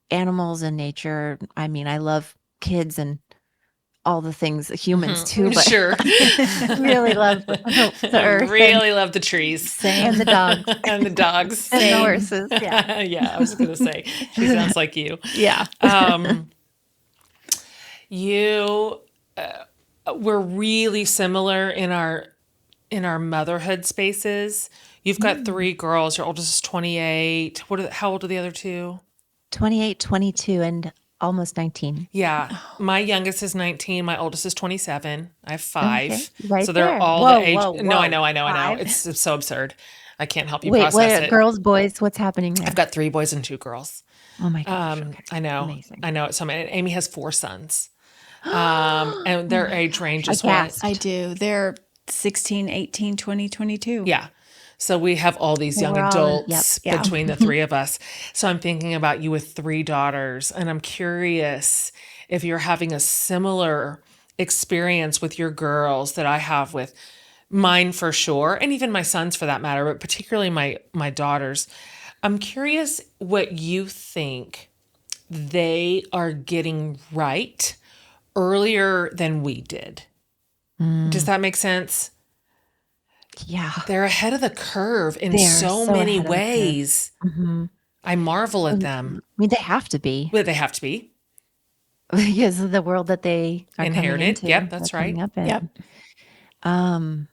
S3: animals and nature. I mean, I love kids and all the things, humans too, but
S1: Sure.
S3: I really love the earth.
S1: Really love the trees.
S3: And the dogs.
S1: And the dogs.
S3: And the horses. Yeah.
S1: Yeah, I was going to say, she sounds like you.
S2: Yeah.
S1: We're really similar in our motherhood spaces. You've got 3 girls. Your oldest is 28. How old are the other 2?
S3: 28, 22, and almost 19.
S1: Yeah. My youngest is 19. My oldest is 27. I have 5.
S3: Okay. Right
S1: so they're
S3: there.
S1: all
S3: Whoa,
S1: the age.
S3: whoa,
S1: No, I
S3: whoa.
S1: know.
S3: 5.
S1: It's so absurd. I can't help you
S3: Wait,
S1: process it.
S3: girls, boys, what's happening there?
S1: I've got 3 boys and 2 girls.
S3: Oh my gosh. Okay.
S1: I know.
S3: Amazing.
S1: I know. So and Amy has 4 sons. And their age range is
S3: gasped.
S2: I do. They're 16, 18, 20, 22.
S1: Yeah. So we have all these young
S3: We're all
S1: adults
S2: yep.
S1: between the 3 of us. So I'm thinking about you with 3 daughters, and I'm curious if you're having a similar experience with your girls that I have with mine for sure, and even my sons for that matter, but particularly my daughters. I'm curious what you think they are getting right earlier than we did. Does that make sense?
S3: Yeah.
S1: They're ahead of the curve in
S3: They're
S1: so
S3: so
S1: many
S3: ahead of the curve.
S1: ways. I marvel at them.
S3: I mean, they have to be
S1: But they have to be.
S3: because of the world that they are
S1: Inherited.
S3: coming into.
S1: Yep, that's
S3: they're coming
S1: right.
S3: Up in.
S2: Yep.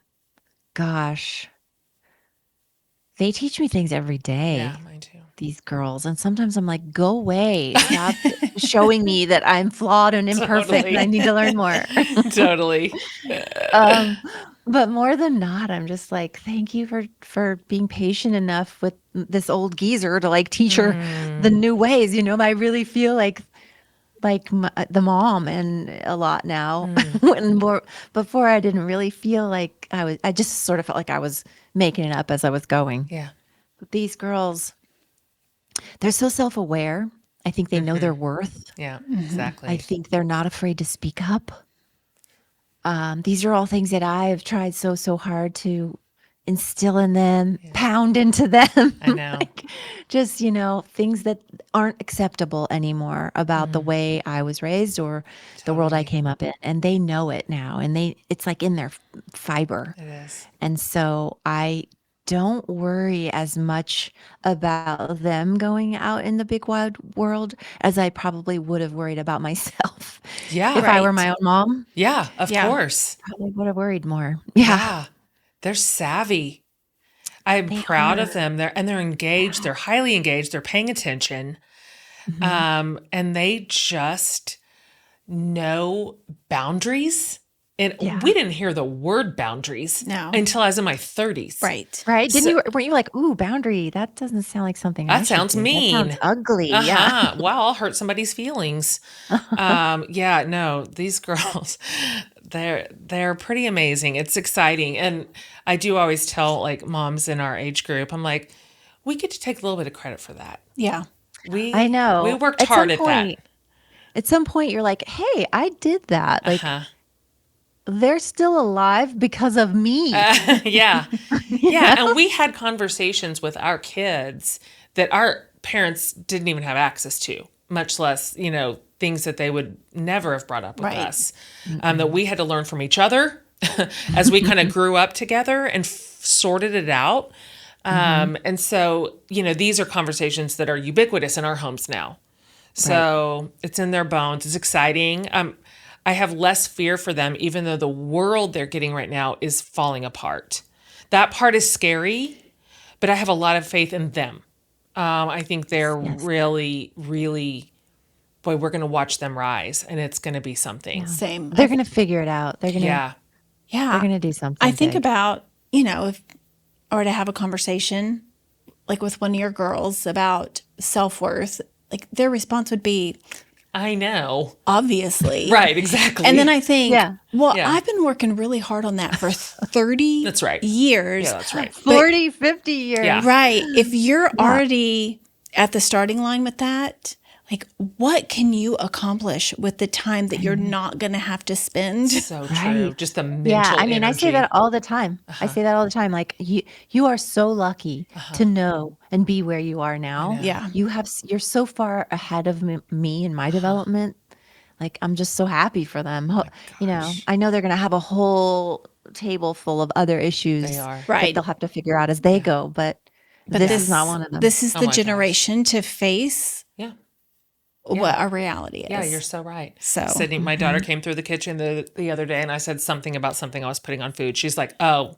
S3: Gosh, they teach me things every day.
S1: Yeah, mine too.
S3: These girls, and sometimes I'm like, go away, stop showing me that I'm flawed and imperfect.
S1: Totally.
S3: And I need to learn more.
S1: Totally.
S3: But more than not, I'm just like, thank you for being patient enough with this old geezer to like teach her the new ways. I really feel like the mom and a lot now. Before I didn't really feel like I just sort of felt like I was making it up as I was going.
S1: Yeah.
S3: But these girls, they're so self-aware. I think they know their worth.
S1: Yeah, exactly.
S3: I think they're not afraid to speak up. These are all things that I have tried so hard to instill in them, pound into them.
S1: I know.
S3: Just, things that aren't acceptable anymore about the way I was raised or the world I came up in. And they know it now. And it's like in their fiber.
S1: It is.
S3: And so I don't worry as much about them going out in the big wide world as I probably would have worried about myself.
S1: Yeah.
S3: If I were my own mom,
S1: Yeah, of course.
S3: probably would have worried more.
S1: Yeah. They're savvy. I'm proud of them. They're engaged. They're highly engaged. They're paying attention. And they just know boundaries. And we didn't hear the word boundaries until I was in my 30s.
S2: Right.
S3: Right? Weren't you like, ooh, boundary? That doesn't sound like something I
S1: That
S3: should
S1: sounds
S3: do.
S1: mean.
S3: That sounds ugly. Yeah.
S1: Wow, I'll hurt somebody's feelings. Yeah, no, these girls, they're pretty amazing. It's exciting. And I do always tell like moms in our age group, I'm like, we get to take a little bit of credit for that.
S2: Yeah.
S3: I know.
S1: We worked hard at that.
S3: At some point, you're like, hey, I did that. Like, they're still alive because of me.
S1: Yeah. Yeah. And we had conversations with our kids that our parents didn't even have access to, much less, things that they would never have brought up with us, that we had to learn from each other as we kind of grew up together and sorted it out. And so, these are conversations that are ubiquitous in our homes now. So it's in their bones. It's exciting. I have less fear for them, even though the world they're getting right now is falling apart. That part is scary, but I have a lot of faith in them. I think they're really, really, boy, we're going to watch them rise, and it's going to be something.
S2: Same.
S3: They're going to figure it out. They're going to
S1: Yeah.
S3: they're going to do something.
S2: I think
S3: big.
S2: about, if I were to have a conversation like with one of your girls about self-worth, like their response would be,
S1: I know.
S2: obviously.
S1: Right, exactly.
S2: And then I think,
S3: Yeah.
S2: I've been working really hard on that for 30
S1: That's right.
S2: years.
S1: Yeah, that's right.
S3: 40, 50 years.
S1: Yeah.
S2: Right. If you're already at the starting line with that, like what can you accomplish with the time that you're not going to have to spend?
S1: So true.
S3: Right.
S1: Just the mental
S3: Yeah, I mean, I say
S1: energy.
S3: that all the time. I say that all the time. Like you are so lucky to know and be where you are now.
S2: Yeah.
S3: You're so far ahead of me in my development. Like I'm just so happy for them. I know they're going to have a whole table full of other issues
S1: They are.
S3: that
S2: Right.
S3: they'll have to figure out as they go, but this is not one of them.
S2: This is
S1: Oh
S2: the
S1: my gosh.
S2: generation to face
S1: Yeah.
S2: what our reality is.
S1: Yeah, you're so right.
S2: So-
S1: Sydney, my daughter came through the kitchen the other day and I said something about something I was putting on food. She's like, oh,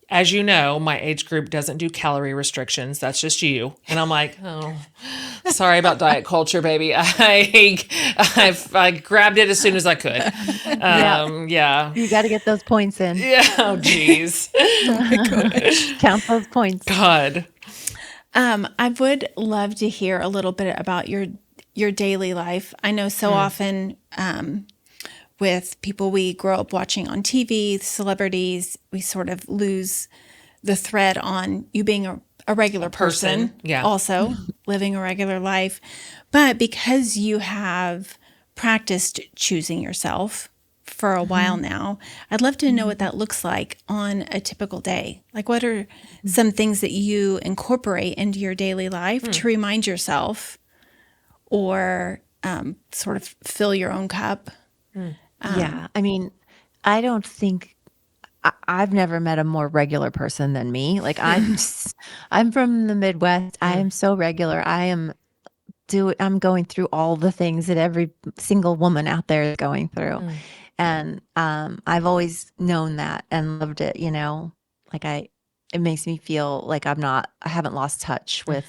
S1: as you know, my age group doesn't do calorie restrictions. That's just you. And I'm like, oh, sorry about diet culture, baby. I grabbed it as soon as I could. Yeah.
S3: You got to get those points in.
S1: Yeah. Oh, geez.
S3: Count those points.
S1: God.
S2: I would love to hear a little bit about your daily life. I know so often with people we grow up watching on TV, celebrities, we sort of lose the thread on you being a regular person.
S1: Yeah.
S2: Also living a regular life. But because you have practiced choosing yourself for a while now, I'd love to know what that looks like on a typical day. Like what are some things that you incorporate into your daily life to remind yourself or sort of fill your own cup?
S3: Yeah. I mean, I don't think I've never met a more regular person than me. Like I'm from the Midwest. I am so regular. I'm going through all the things that every single woman out there is going through. And I've always known that and loved it, like it makes me feel like I haven't lost touch with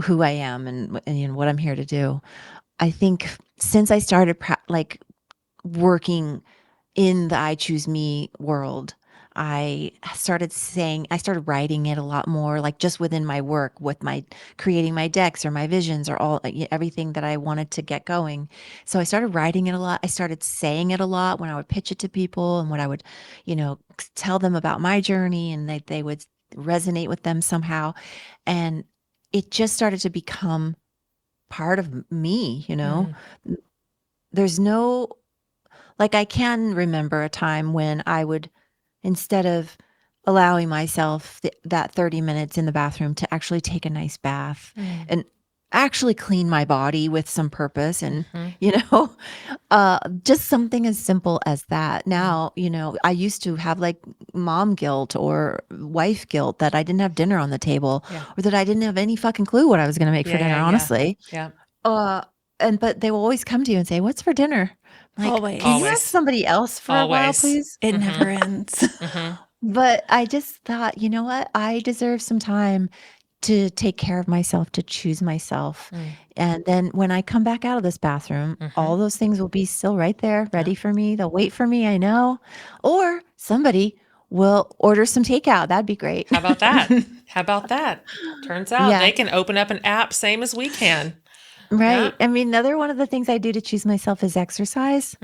S3: who I am and what I'm here to do. I think since I started working in the I Choose Me world, I started writing it a lot more, like just within my work with my creating my decks or my visions or everything that I wanted to get going. So I started writing it a lot. I started saying it a lot when I would pitch it to people and when I would, tell them about my journey and they would resonate with them somehow. And it just started to become part of me, There's no, like I can remember a time when I would, instead of allowing myself that 30 minutes in the bathroom to actually take a nice bath and actually clean my body with some purpose and, just something as simple as that. Now, I used to have like mom guilt or wife guilt that I didn't have dinner on the table or that I didn't have any fucking clue what I was going to make for dinner, honestly.
S1: Yeah.
S3: But they will always come to you and say, "What's for dinner?" Like,
S2: Always.
S3: can you ask somebody else for a while,
S1: Always.
S3: please?
S2: It never ends.
S3: But I just thought, you know what? I deserve some time to take care of myself, to choose myself. And then when I come back out of this bathroom, all those things will be still right there, ready for me. They'll wait for me, I know. Or somebody will order some takeout. That'd be great.
S1: How about that? How about that? Turns out
S3: Yeah.
S1: they can open up an app same as we can.
S3: Right.
S1: Yeah.
S3: I mean, another one of the things I do to choose myself is exercise.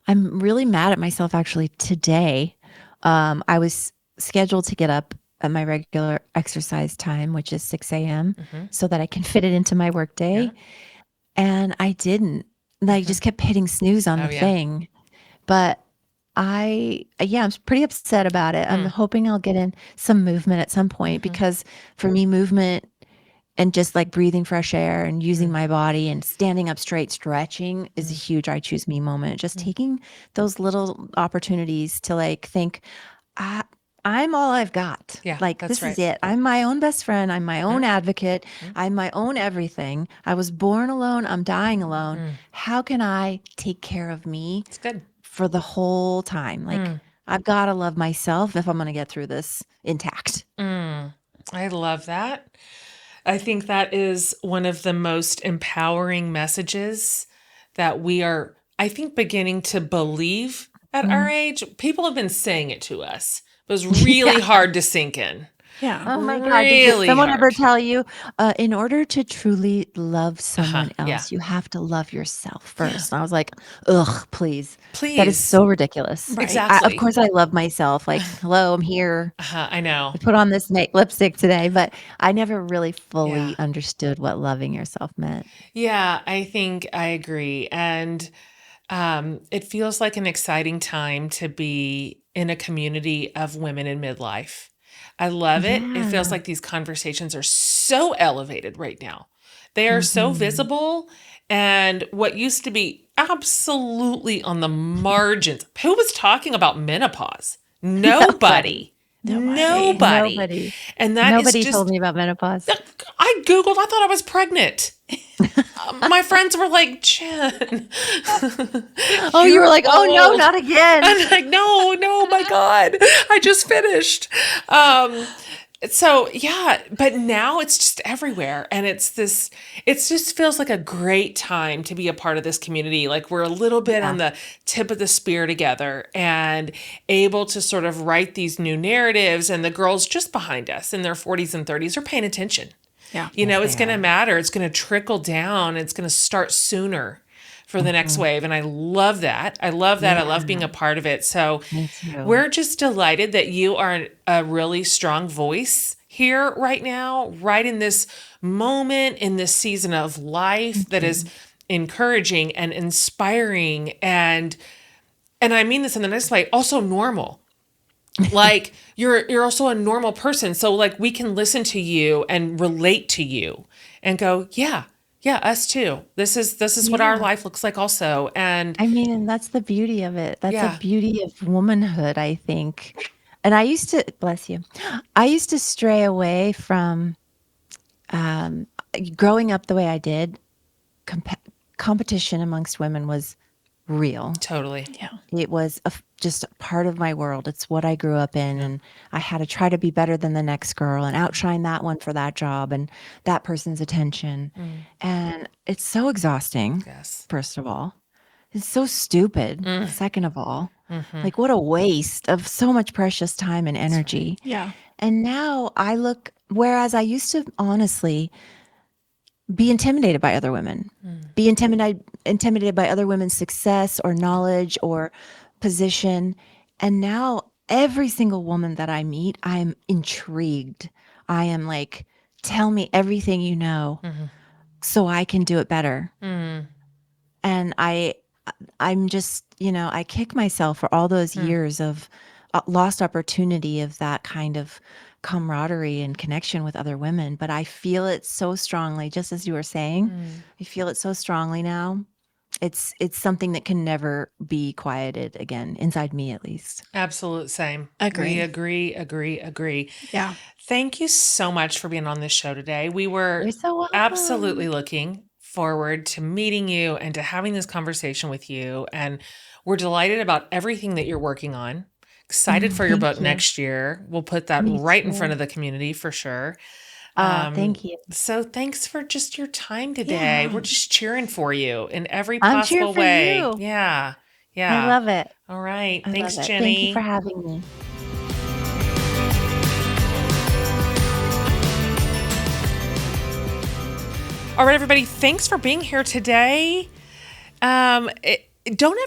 S3: I'm really mad at myself actually today. I was scheduled to get up at my regular exercise time, which is 6 a.m., so that I can fit it into my workday.
S1: Yeah.
S3: And I didn't. I just kept hitting snooze on the thing. But I'm pretty upset about it. I'm hoping I'll get in some movement at some point because for me, movement and just like breathing fresh air and using my body and standing up straight, stretching is a huge I choose me moment. Just taking those little opportunities to like think, I'm all I've got.
S1: Yeah,
S3: Like,
S1: that's
S3: this is
S1: right.
S3: it. I'm my own best friend. I'm my own advocate. I'm my own everything. I was born alone. I'm dying alone. How can I take care of me
S1: It's good.
S3: for the whole time? Like, I've got to love myself if I'm going to get through this intact.
S1: I love that. I think that is one of the most empowering messages that we are, I think, beginning to believe at our age. People have been saying it to us. It was really hard to sink in.
S2: Yeah.
S3: Oh my God. Did
S1: Really
S3: someone ever
S1: hard.
S3: tell you, in order to truly love someone
S1: Yeah.
S3: else, you have to love yourself first? And I was like, ugh, please. That is
S1: Please.
S3: so ridiculous.
S2: Right.
S3: Of
S1: Exactly.
S3: course, I love myself. Like, hello, I'm here.
S1: I know.
S3: I put on this lipstick today, but I never really fully
S1: Yeah.
S3: understood what loving yourself meant.
S1: Yeah, I think I agree. And it feels like an exciting time to be in a community of women in midlife. I love it. It feels
S3: Yeah.
S1: like these conversations are so elevated right now. They are so visible. And what used to be absolutely on the margins, who was talking about menopause? Nobody. Nobody.
S3: Nobody.
S1: And that is
S3: Nobody
S1: just,
S3: told me about menopause.
S1: I Googled, I thought I was pregnant. My friends were like, Jen.
S3: Oh, you were like, oh no,
S1: old."
S3: not again.
S1: I'm like, no, my God, I just finished. So yeah, but now it's just everywhere. And it just feels like a great time to be a part of this community. Like we're a little bit on the tip of the spear together and able to sort of write these new narratives. And the girls just behind us in their 40s and 30s are paying attention.
S2: Yeah.
S1: It's going to matter. It's going to trickle down. It's going to start sooner for the next wave. And I love that. I love that. I love being a part of it. So
S3: Me too.
S1: we're just delighted that you are a really strong voice here right now, right in this moment, in this season of life that is encouraging and inspiring. And I mean this in the nice way, also normal. Like you're also a normal person. So like we can listen to you and relate to you and go, yeah, us too. This is what our life looks like also. And
S3: I mean, and that's the beauty of it. That's
S1: Yeah.
S3: the beauty of womanhood, I think. And I used to, bless you, I used to stray away from growing up the way I did. Competition amongst women was real.
S1: totally.
S2: Yeah.
S3: It was just a part of my world. It's what I grew up in. And I had to try to be better than the next girl and outshine that one for that job and that person's attention. And it's so exhausting,
S1: Yes.
S3: first of all. It's so stupid, second of all. Like, what a waste of so much precious time and energy.
S2: Yeah.
S3: And now I look, whereas I used to honestly be intimidated by other women, be intimidated by other women's success or knowledge or position. And now every single woman that I meet, I'm intrigued. I am like, tell me everything you know so I can do it better. And I'm just, I kick myself for all those years of lost opportunity of that kind of camaraderie and connection with other women. But I feel it so strongly, just as you were saying. I feel it so strongly now. It's something that can never be quieted again, inside me at least.
S1: Absolute same.
S2: Agree.
S1: We agree.
S2: Yeah.
S1: Thank you so much for being on this show today. We were
S3: You're so welcome.
S1: absolutely looking forward to meeting you and to having this conversation with you. And we're delighted about everything that you're working on. Excited for your
S3: Thank
S1: book
S3: you.
S1: next year. We'll put that
S3: Me
S1: right in
S3: too.
S1: front of the community for sure.
S3: Thank you.
S1: So thanks for just your time today.
S2: Yeah.
S1: We're just cheering for you in every
S3: I'm cheering
S1: possible
S3: for
S1: way.
S3: you.
S1: Yeah.
S3: I love it.
S1: All right.
S3: I
S1: Thanks,
S3: love it.
S1: Jenny.
S3: Thank you for having me.
S1: All right, everybody. Thanks for being here today. Don't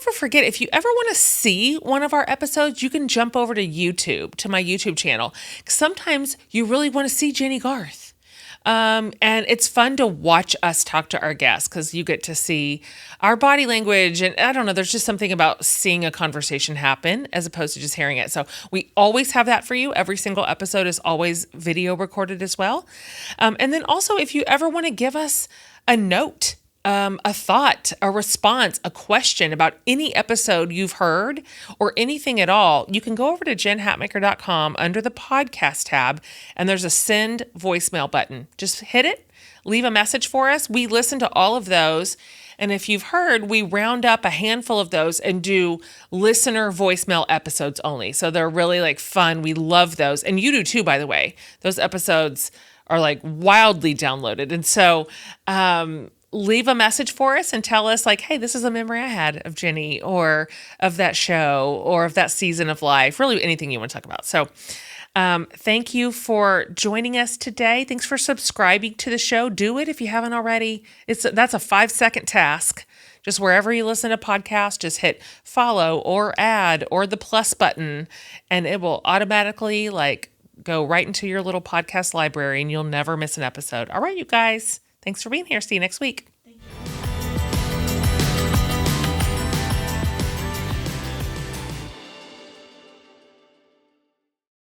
S1: ever forget, if you ever want to see one of our episodes, you can jump over to YouTube, to my YouTube channel. Sometimes you really want to see Jennie Garth. And it's fun to watch us talk to our guests because you get to see our body language. And I don't know, there's just something about seeing a conversation happen as opposed to just hearing it. So we always have that for you. Every single episode is always video recorded as well. And then also, if you ever want to give us a note a thought, a response, a question about any episode you've heard or anything at all, you can go over to jenhatmaker.com under the podcast tab, and there's a send voicemail button. Just hit it, leave a message for us. We listen to all of those. And if you've heard, we round up a handful of those and do listener voicemail episodes only. So they're really like fun. We love those. And you do too, by the way. Those episodes are like wildly downloaded. And so, leave a message for us and tell us like, hey, this is a memory I had of Jennie or of that show or of that season of life, really anything you want to talk about. So thank you for joining us today. Thanks for subscribing to the show. Do it if you haven't already. That's a 5-second task. Just wherever you listen to podcasts, just hit follow or add or the plus button, and it will automatically like go right into your little podcast library and you'll never miss an episode. All right, you guys. Thanks for being here. See you next week.